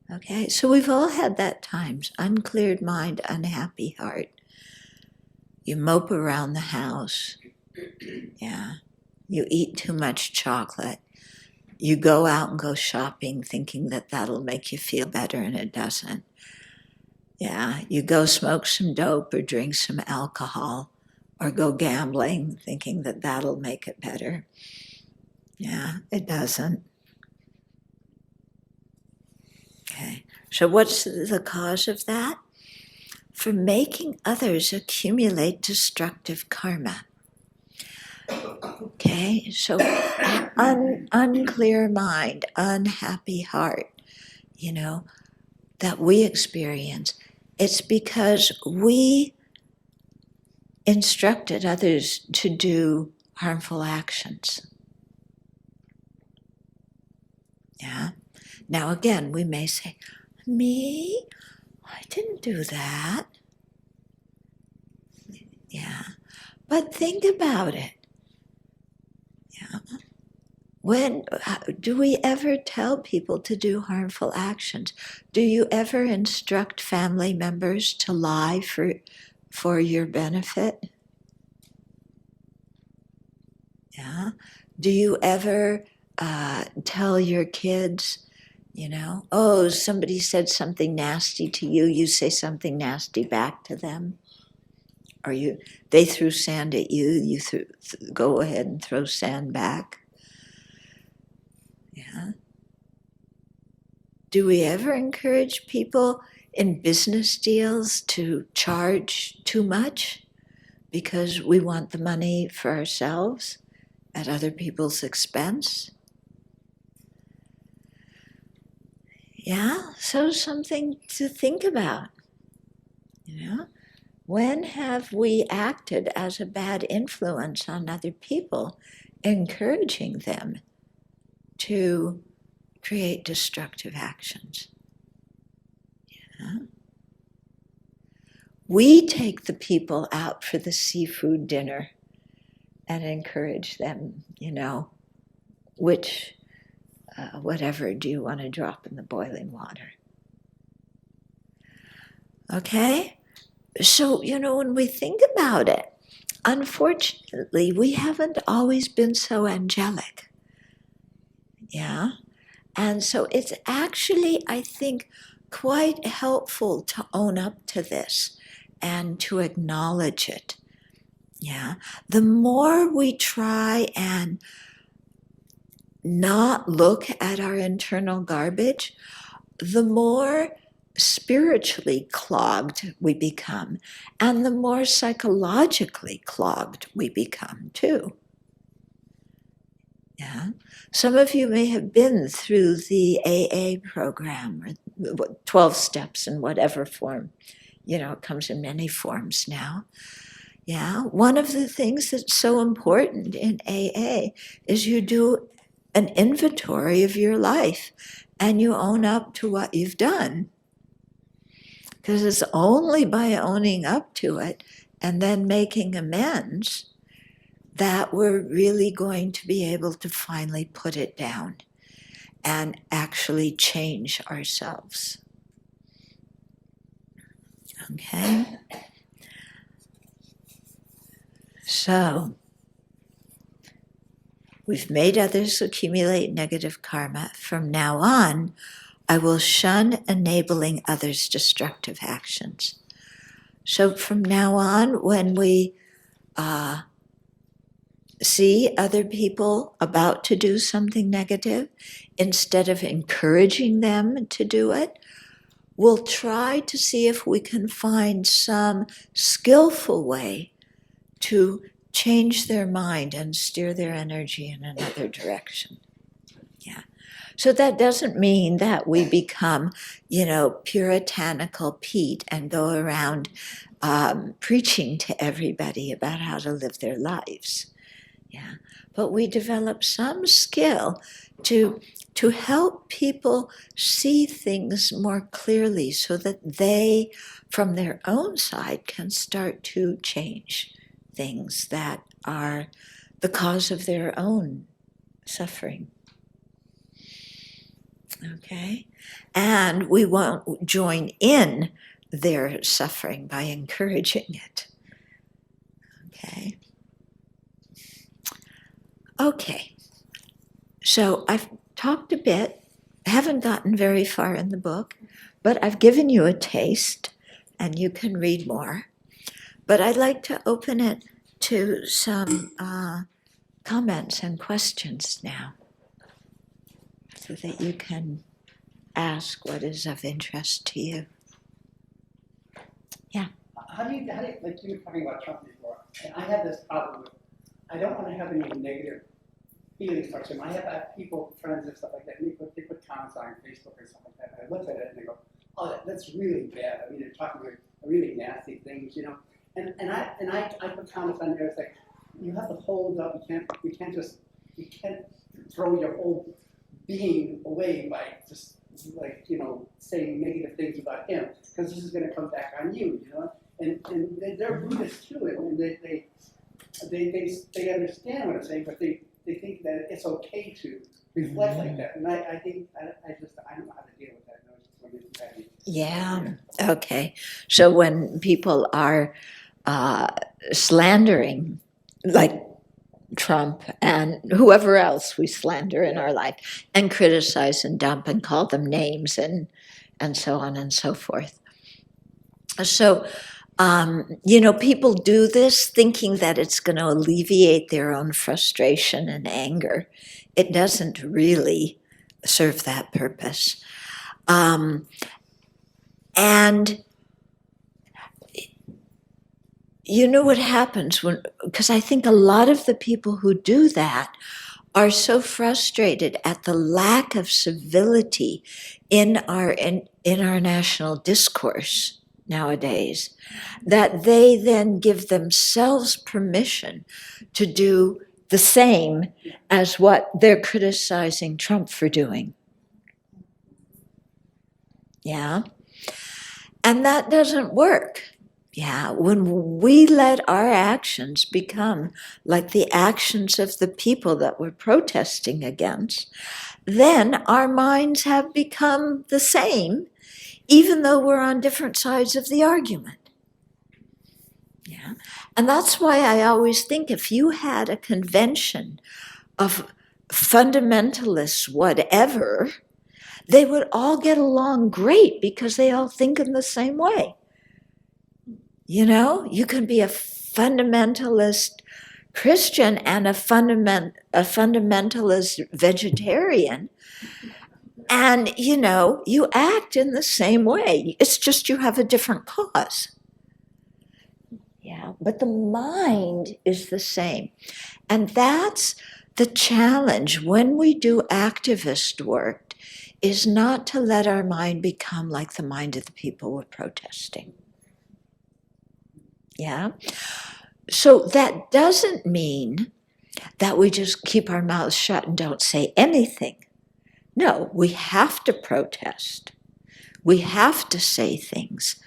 A: Okay, so we've all had that times, uncleared mind, unhappy heart. You mope around the house. Yeah, you eat too much chocolate. You go out and go shopping thinking that that'll make you feel better, and it doesn't. Yeah, you go smoke some dope or drink some alcohol or go gambling thinking that that'll make it better. Yeah, it doesn't. Okay, so what's the cause of that? For making others accumulate destructive karma. Okay, so unclear mind, unhappy heart, that we experience, it's because we instructed others to do harmful actions. Yeah. Now again, we may say, me? I didn't do that. Yeah. But think about it. Yeah. When do we ever tell people to do harmful actions? Do you ever instruct family members to lie for your benefit? Yeah. Do you ever tell your kids, oh, somebody said something nasty to you, you say something nasty back to them? Or they threw sand at you, go ahead and throw sand back? Yeah. Do we ever encourage people in business deals to charge too much because we want the money for ourselves at other people's expense? Yeah, so something to think about. When have we acted as a bad influence on other people, encouraging them to create destructive actions? Yeah. We take the people out for the seafood dinner and encourage them, which, whatever do you want to drop in the boiling water? Okay? So, when we think about it, unfortunately, we haven't always been so angelic. Yeah? And so it's actually, I think, quite helpful to own up to this and to acknowledge it. Yeah? The more we try and not look at our internal garbage, the more spiritually clogged we become, and the more psychologically clogged we become too. Yeah. Some of you may have been through the AA program, or 12 steps in whatever form. It comes in many forms now. Yeah. One of the things that's so important in AA is you do an inventory of your life and you own up to what you've done. Because it's only by owning up to it and then making amends that we're really going to be able to finally put it down and actually change ourselves. Okay? So, we've made others accumulate negative karma. From now on, I will shun enabling others' destructive actions. So from now on, when we see other people about to do something negative, instead of encouraging them to do it, we'll try to see if we can find some skillful way to change their mind and steer their energy in another direction. Yeah. So that doesn't mean that we become, puritanical Pete and go around preaching to everybody about how to live their lives. Yeah. But we develop some skill to help people see things more clearly so that they, from their own side, can start to change things that are the cause of their own suffering. Okay? And we won't join in their suffering by encouraging it. Okay? Okay. So I've talked a bit, haven't gotten very far in the book, but I've given you a taste and you can read more. But I'd like to open it to some comments and questions now so that you can ask what is of interest to you. Yeah.
B: How do you, like you were talking about Trump before, and I have this problem with, I don't want to have any negative feelings towards him. I have people, friends and stuff like that, and they put comments on Facebook or something like that, and I look at it and they go, oh, that's really bad. I mean, they're talking about really nasty things, and I put comments on there, it's like, you have to hold up, you can't throw your whole being away by just saying negative things about him, because this is going to come back on you, And they're Buddhists too, and they understand what I'm saying, but they think that it's okay to reflect like that, and I think I don't know how to deal with that.
A: Yeah. Okay. So when people are slandering, like Trump and whoever else we slander in our life, and criticize and dump and call them names and so on and so forth. So, people do this thinking that it's going to alleviate their own frustration and anger. It doesn't really serve that purpose. And you know what happens because I think a lot of the people who do that are so frustrated at the lack of civility in our national discourse nowadays that they then give themselves permission to do the same as what they're criticizing Trump for doing. Yeah. And that doesn't work. Yeah, when we let our actions become like the actions of the people that we're protesting against, then our minds have become the same, even though we're on different sides of the argument. Yeah, and that's why I always think if you had a convention of fundamentalists, whatever, they would all get along great because they all think in the same way. You can be a fundamentalist Christian and a fundamentalist vegetarian, and you act in the same way. It's just you have a different cause. Yeah, but the mind is the same. And that's the challenge when we do activist work, is not to let our mind become like the mind of the people we're protesting. Yeah. So that doesn't mean that we just keep our mouths shut and don't say anything. No, we have to protest. We have to say things.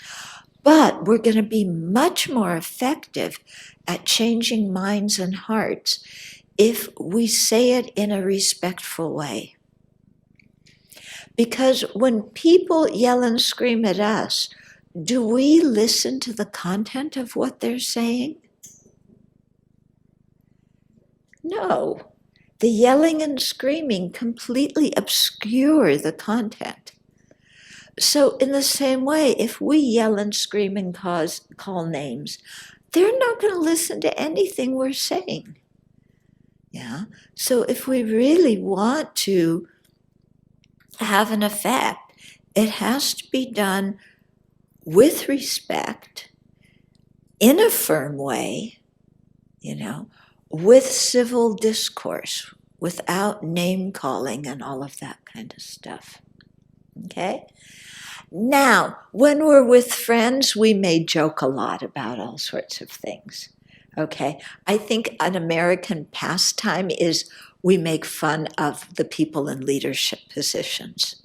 A: But we're going to be much more effective at changing minds and hearts if we say it in a respectful way. Because when people yell and scream at us, do we listen to the content of what they're saying? No. The yelling and screaming completely obscure the content. So in the same way, if we yell and scream and call names, they're not going to listen to anything we're saying. Yeah. So if we really want to have an effect, it has to be done with respect, in a firm way, with civil discourse, without name calling and all of that kind of stuff. Okay? Now, when we're with friends, we may joke a lot about all sorts of things. Okay? I think an American pastime is we make fun of the people in leadership positions.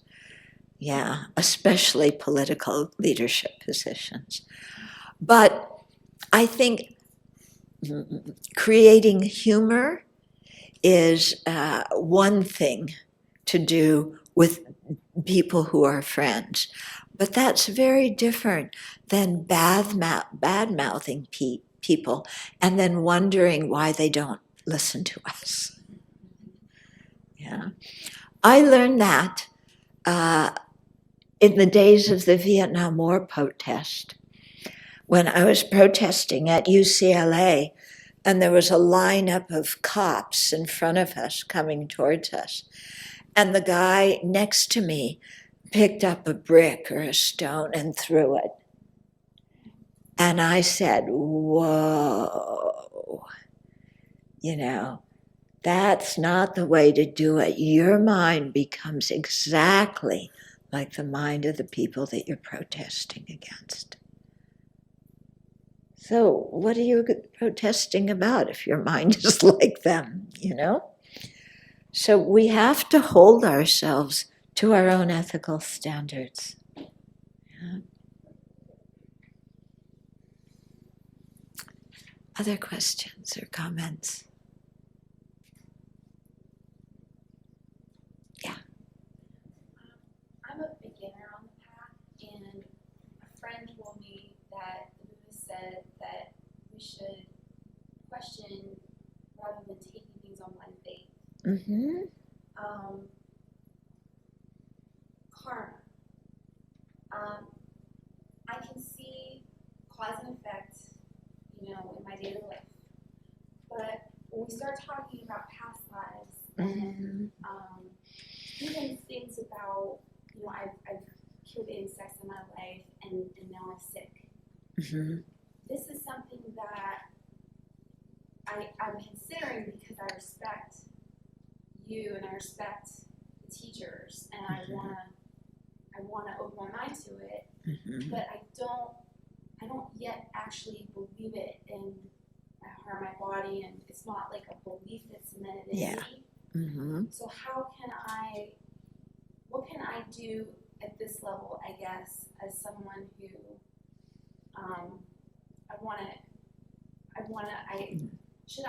A: Yeah, especially political leadership positions. But I think creating humor is one thing to do with people who are friends. But that's very different than bad-mouthing people and then wondering why they don't listen to us. Yeah, I learned that in the days of the Vietnam War protest, when I was protesting at UCLA, and there was a lineup of cops in front of us coming towards us. And the guy next to me picked up a brick or a stone and threw it. And I said, whoa, that's not the way to do it. Your mind becomes exactly like the mind of the people that you're protesting against. So what are you protesting about if your mind is like them, So we have to hold ourselves to our own ethical standards. Yeah. Other questions or comments? Yeah.
C: I'm a beginner on the path, and a friend told me that the Buddha said that we should question rather than take questions on blind faith.
A: Mm-hmm.
C: Karma. I can see cause and effect, in my daily life. But when we start talking about past lives and even things about, I've killed insects in my life and now I'm sick.
A: Mm-hmm.
C: This is something that I'm considering because I respect you and I respect the teachers and I wanna open my mind to it, but I don't yet actually believe it in my heart, my body, and it's not like a belief that's cemented in me.
A: Mm-hmm.
C: So what can I do at this level, I guess, as someone who should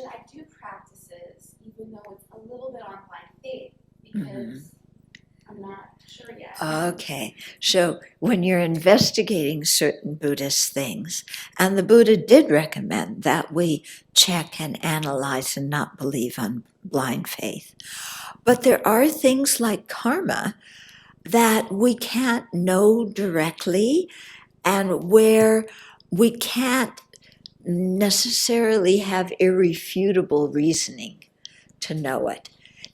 C: I do practices even though it's a little bit on blind faith because I'm not sure yet.
A: Okay, so when you're investigating certain Buddhist things, and the Buddha did recommend that we check and analyze and not believe on blind faith, but there are things like karma that we can't know directly and where we can't necessarily have irrefutable reasoning to know it.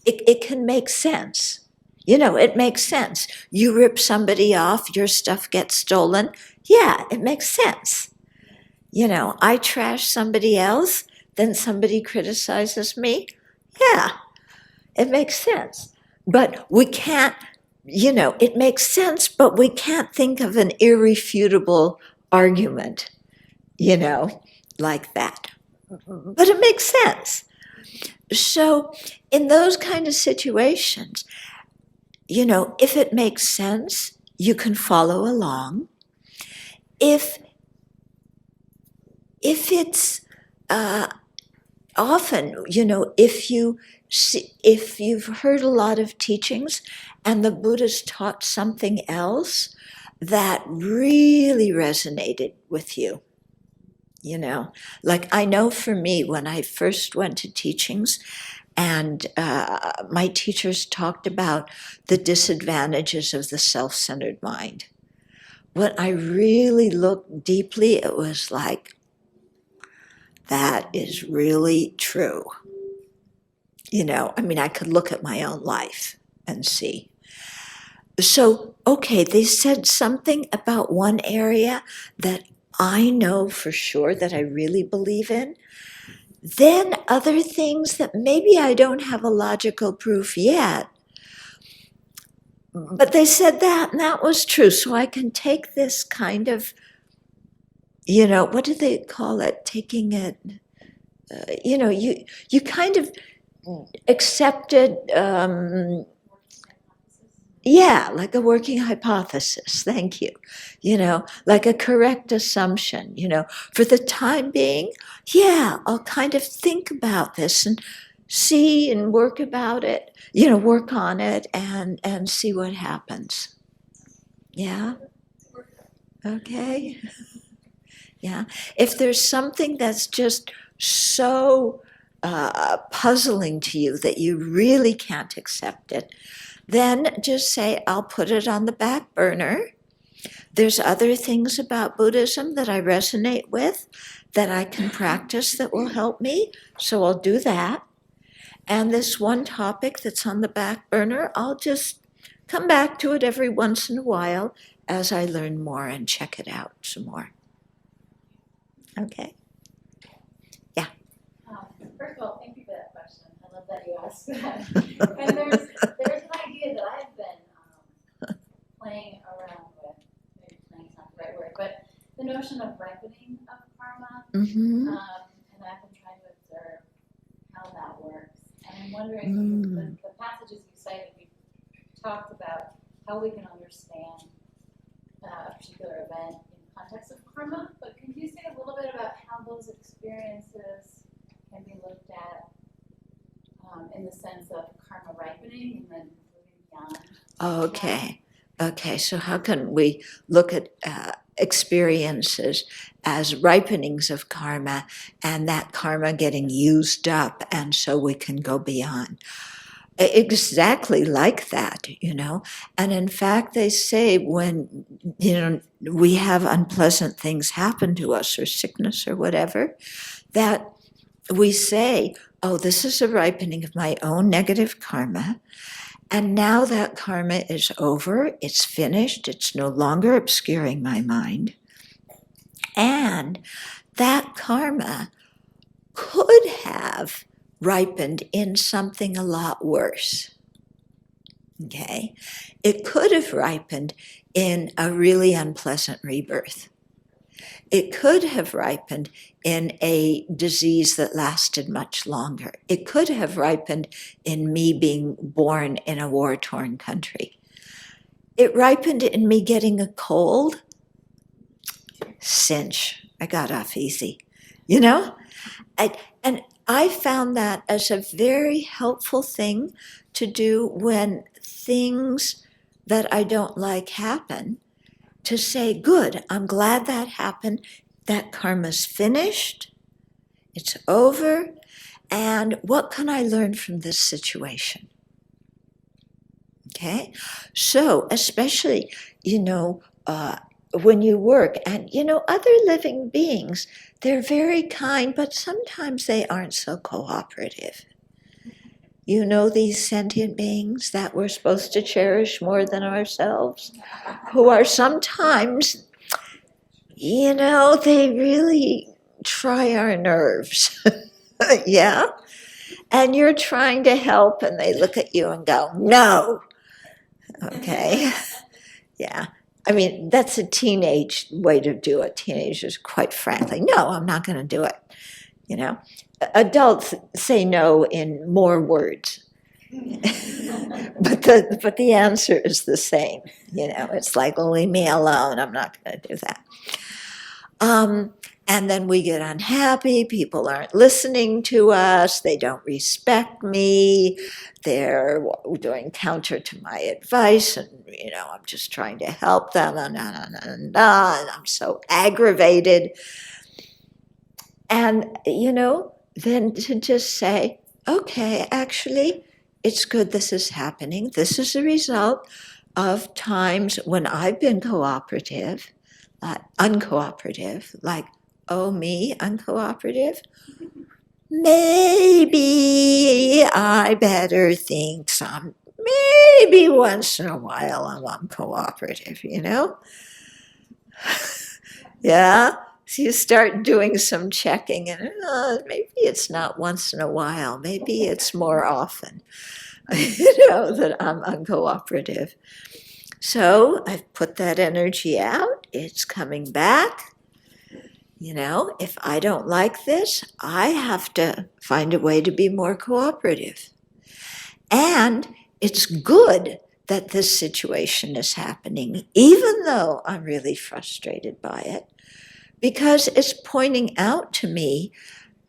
A: It can make sense. It makes sense. You rip somebody off, your stuff gets stolen. Yeah, it makes sense. I trash somebody else, then somebody criticizes me. Yeah, it makes sense. But we can't, it makes sense, but we can't think of an irrefutable argument, like that. But it makes sense. So in those kind of situations, if it makes sense, you can follow along. If it's often, if you've heard a lot of teachings and the Buddha's taught something else that really resonated with you, like I know for me, when I first went to teachings and my teachers talked about the disadvantages of the self-centered mind, when I really looked deeply, it was like, that is really true. I could look at my own life and see. So, okay, they said something about one area that I know for sure that I really believe in. Then other things that maybe I don't have a logical proof yet, but they said that and that was true. So I can take this kind of, what do they call it? Taking it, you kind of accepted, like a working hypothesis. Thank you. Like a correct assumption, for the time being, I'll kind of think about this and see and work about it, work on it and see what happens. Yeah? Okay. Yeah. If there's something that's just so puzzling to you that you really can't accept it, then just say, I'll put it on the back burner. There's other things about Buddhism that I resonate with that I can practice that will help me, so I'll do that. And this one topic that's on the back burner, I'll just come back to it every once in a while as I learn more and check it out some more. Okay? Yeah.
D: First of all, thank you for that question. I love that you asked that. And there's an idea that I've been playing around with. Maybe playing is not the right word, but the notion of reckoning of karma.
A: Mm-hmm.
D: And I've been trying to observe how that works. And I'm wondering, the passages you cited, you talked about how we can understand a particular event in context of karma, but can you say a little bit about how those experiences can be looked at in the sense of karma ripening and then moving beyond?
A: Okay, so how can we look at experiences as ripenings of karma, and that karma getting used up, and so we can go beyond. Exactly like that, And in fact, they say when, we have unpleasant things happen to us, or sickness or whatever, that we say, oh, this is a ripening of my own negative karma. And now that karma is over, it's finished, it's no longer obscuring my mind. And that karma could have ripened in something a lot worse. Okay? It could have ripened in a really unpleasant rebirth. It could have ripened in a disease that lasted much longer. It could have ripened in me being born in a war-torn country. It ripened in me getting a cold. Cinch. I got off easy. And I found that as a very helpful thing to do when things that I don't like happen, to say, good, I'm glad that happened, that karma's finished, it's over, and what can I learn from this situation? Okay? So, especially, when you work, and, other living beings, they're very kind, but sometimes they aren't so cooperative. These sentient beings that we're supposed to cherish more than ourselves, who are sometimes, they really try our nerves. Yeah? And you're trying to help, and they look at you and go, no. Okay? Yeah. I mean, that's a teenage way to do it. Teenagers, quite frankly, no, I'm not going to do it. Adults say no in more words. but the answer is the same. It's like, well, leave me alone. I'm not going to do that. And then we get unhappy. People aren't listening to us. They don't respect me. They're doing counter to my advice, and I'm just trying to help them, and I'm so aggravated. And then to just say, okay, actually, it's good this is happening. This is a result of times when I've been uncooperative, like, oh, me, uncooperative? Maybe I better think maybe once in a while I'm uncooperative, Yeah? So you start doing some checking, and maybe it's not once in a while, maybe it's more often, that I'm uncooperative. So I've put that energy out, it's coming back. If I don't like this, I have to find a way to be more cooperative. And it's good that this situation is happening, even though I'm really frustrated by it, because it's pointing out to me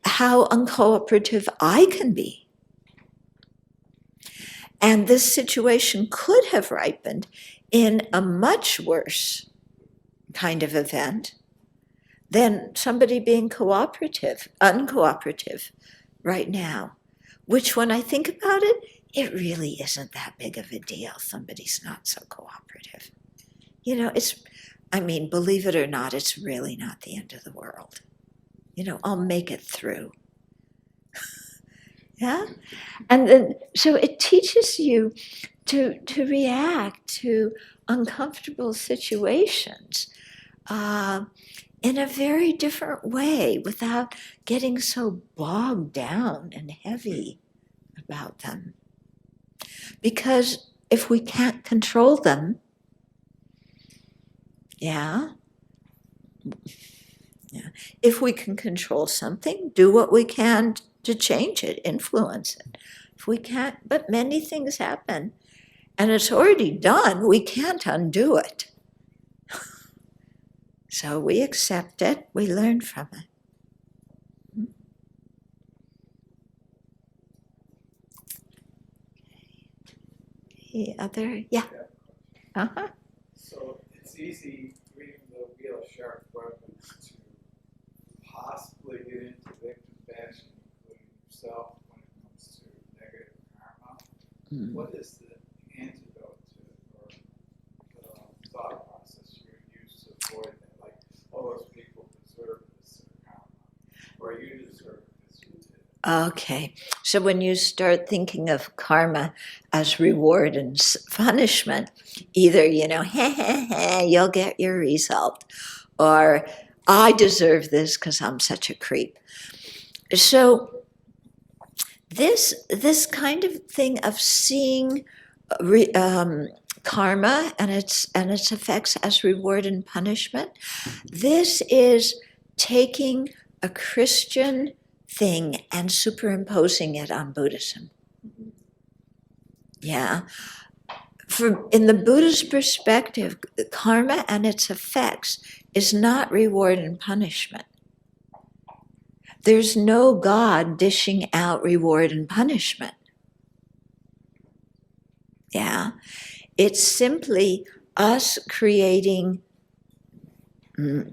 A: how uncooperative I can be. And this situation could have ripened in a much worse kind of event than somebody being uncooperative right now, which when I think about it, it really isn't that big of a deal. Somebody's not so cooperative. Believe it or not, it's really not the end of the world. I'll make it through. Yeah? And then, so it teaches you to react to uncomfortable situations in a very different way, without getting so bogged down and heavy about them. Because if we can't control them, if we can control something, do what we can to change it, influence it. If we can't, but many things happen, and it's already done, we can't undo it. So we accept it, we learn from it. The other, yeah. Uh-huh.
E: So it's easy reading the Wheel of sharp weapons to possibly get into victim bashing, including yourself, when it comes to negative karma. What is the antidote to, or the thought process you would use to avoid that? Like, all those people deserve this karma, or you deserve this, you did.
A: Okay, so when you start thinking of karma as reward and punishment, either, you'll get your result, or I deserve this because I'm such a creep. So this kind of thing of seeing karma and its effects as reward and punishment, this is taking a Christian thing and superimposing it on Buddhism. Yeah. In the Buddhist perspective, karma and its effects is not reward and punishment. There's no God dishing out reward and punishment. Yeah. It's simply us creating,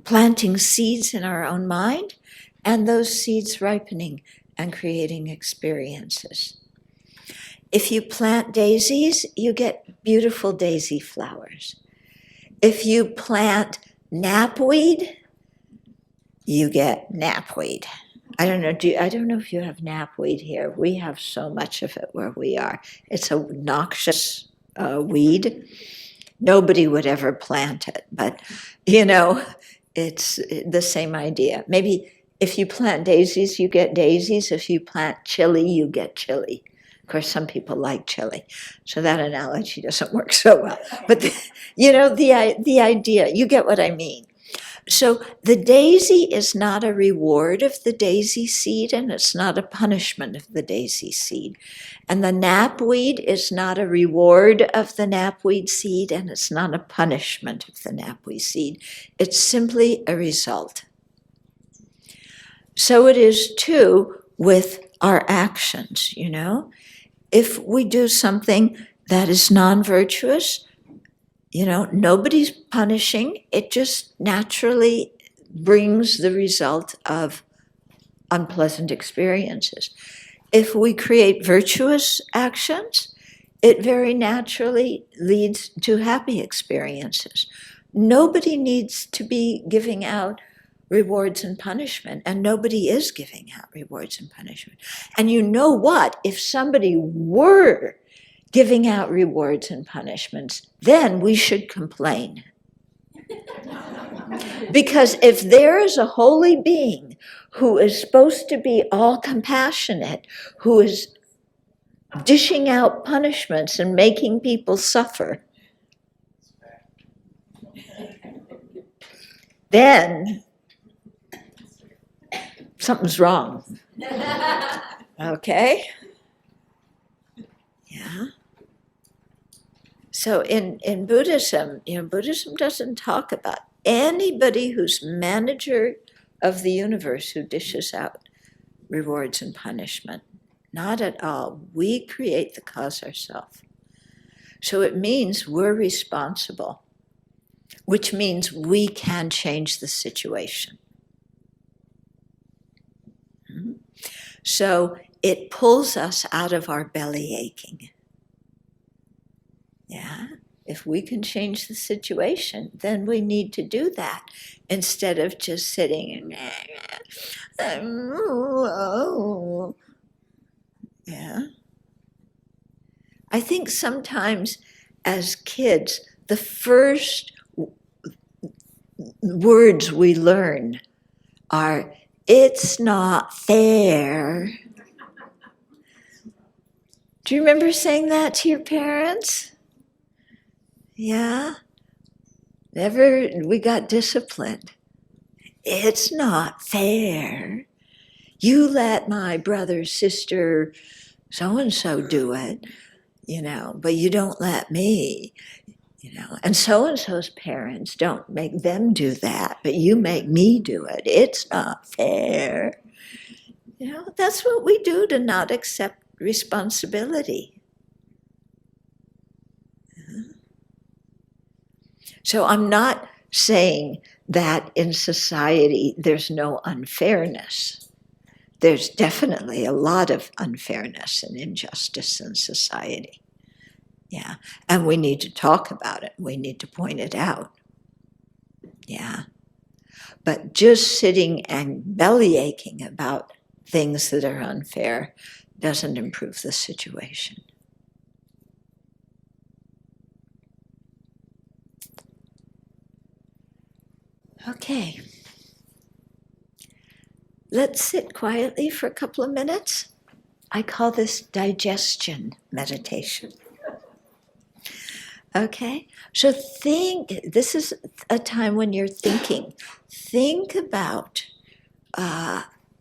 A: planting seeds in our own mind, and those seeds ripening and creating experiences. If you plant daisies, you get beautiful daisy flowers. If you plant knapweed, you get knapweed. I don't know if you have knapweed here. We have so much of it where we are. It's a noxious weed. Nobody would ever plant it, but it's the same idea. Maybe if you plant daisies, you get daisies. If you plant chili, you get chili. Of course, some people like chili, so that analogy doesn't work so well. But the idea, you get what I mean. So the daisy is not a reward of the daisy seed, and it's not a punishment of the daisy seed. And the knapweed is not a reward of the knapweed seed, and it's not a punishment of the knapweed seed. It's simply a result. So it is too with our actions, If we do something that is non-virtuous, nobody's punishing. It just naturally brings the result of unpleasant experiences. If we create virtuous actions, it very naturally leads to happy experiences. Nobody needs to be giving out rewards and punishment, and nobody is giving out rewards and punishment. And you know what? If somebody were giving out rewards and punishments, then we should complain. Because if there is a holy being who is supposed to be all compassionate, who is dishing out punishments and making people suffer, then something's wrong. Okay? Yeah. So in Buddhism, Buddhism doesn't talk about anybody who's manager of the universe who dishes out rewards and punishment. Not at all. We create the cause ourselves. So it means we're responsible, which means we can change the situation. So it pulls us out of our belly aching. Yeah, if we can change the situation, then we need to do that instead of just sitting and yeah. I think sometimes as kids, the first words we learn are, "It's not fair." Do you remember saying that to your parents? Yeah? We got disciplined. It's not fair. You let my brother, sister, so-and-so do it, but you don't let me, and so-and-so's parents don't make them do that, but you make me do it. It's not fair. That's what we do to not accept responsibility. So I'm not saying that in society there's no unfairness. There's definitely a lot of unfairness and injustice in society. Yeah, and we need to talk about it. We need to point it out. Yeah, but just sitting and belly aching about things that are unfair doesn't improve the situation. Okay. Let's sit quietly for a couple of minutes. I call this digestion meditation. Okay, so this is a time when you're thinking. Think about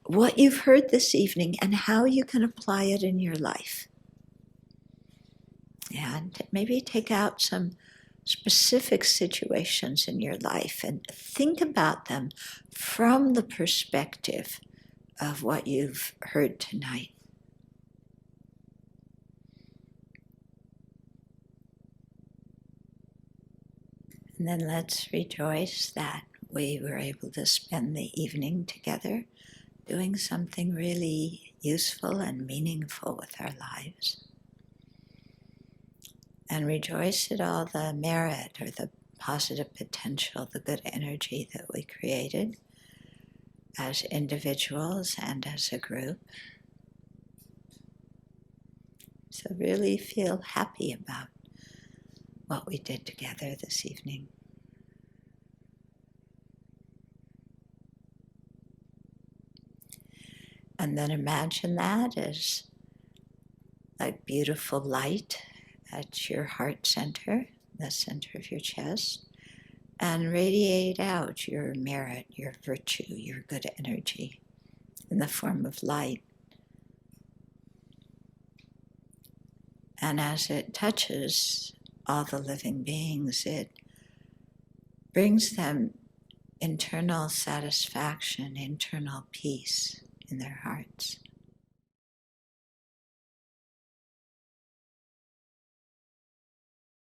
A: what you've heard this evening and how you can apply it in your life. And maybe take out some specific situations in your life and think about them from the perspective of what you've heard tonight. And then let's rejoice that we were able to spend the evening together doing something really useful and meaningful with our lives. And rejoice at all the merit or the positive potential, the good energy that we created as individuals and as a group. So really feel happy about what we did together this evening. And then imagine that as like beautiful light at your heart center, the center of your chest, and radiate out your merit, your virtue, your good energy in the form of light. And as it touches all the living beings, it brings them internal satisfaction, internal peace in their hearts.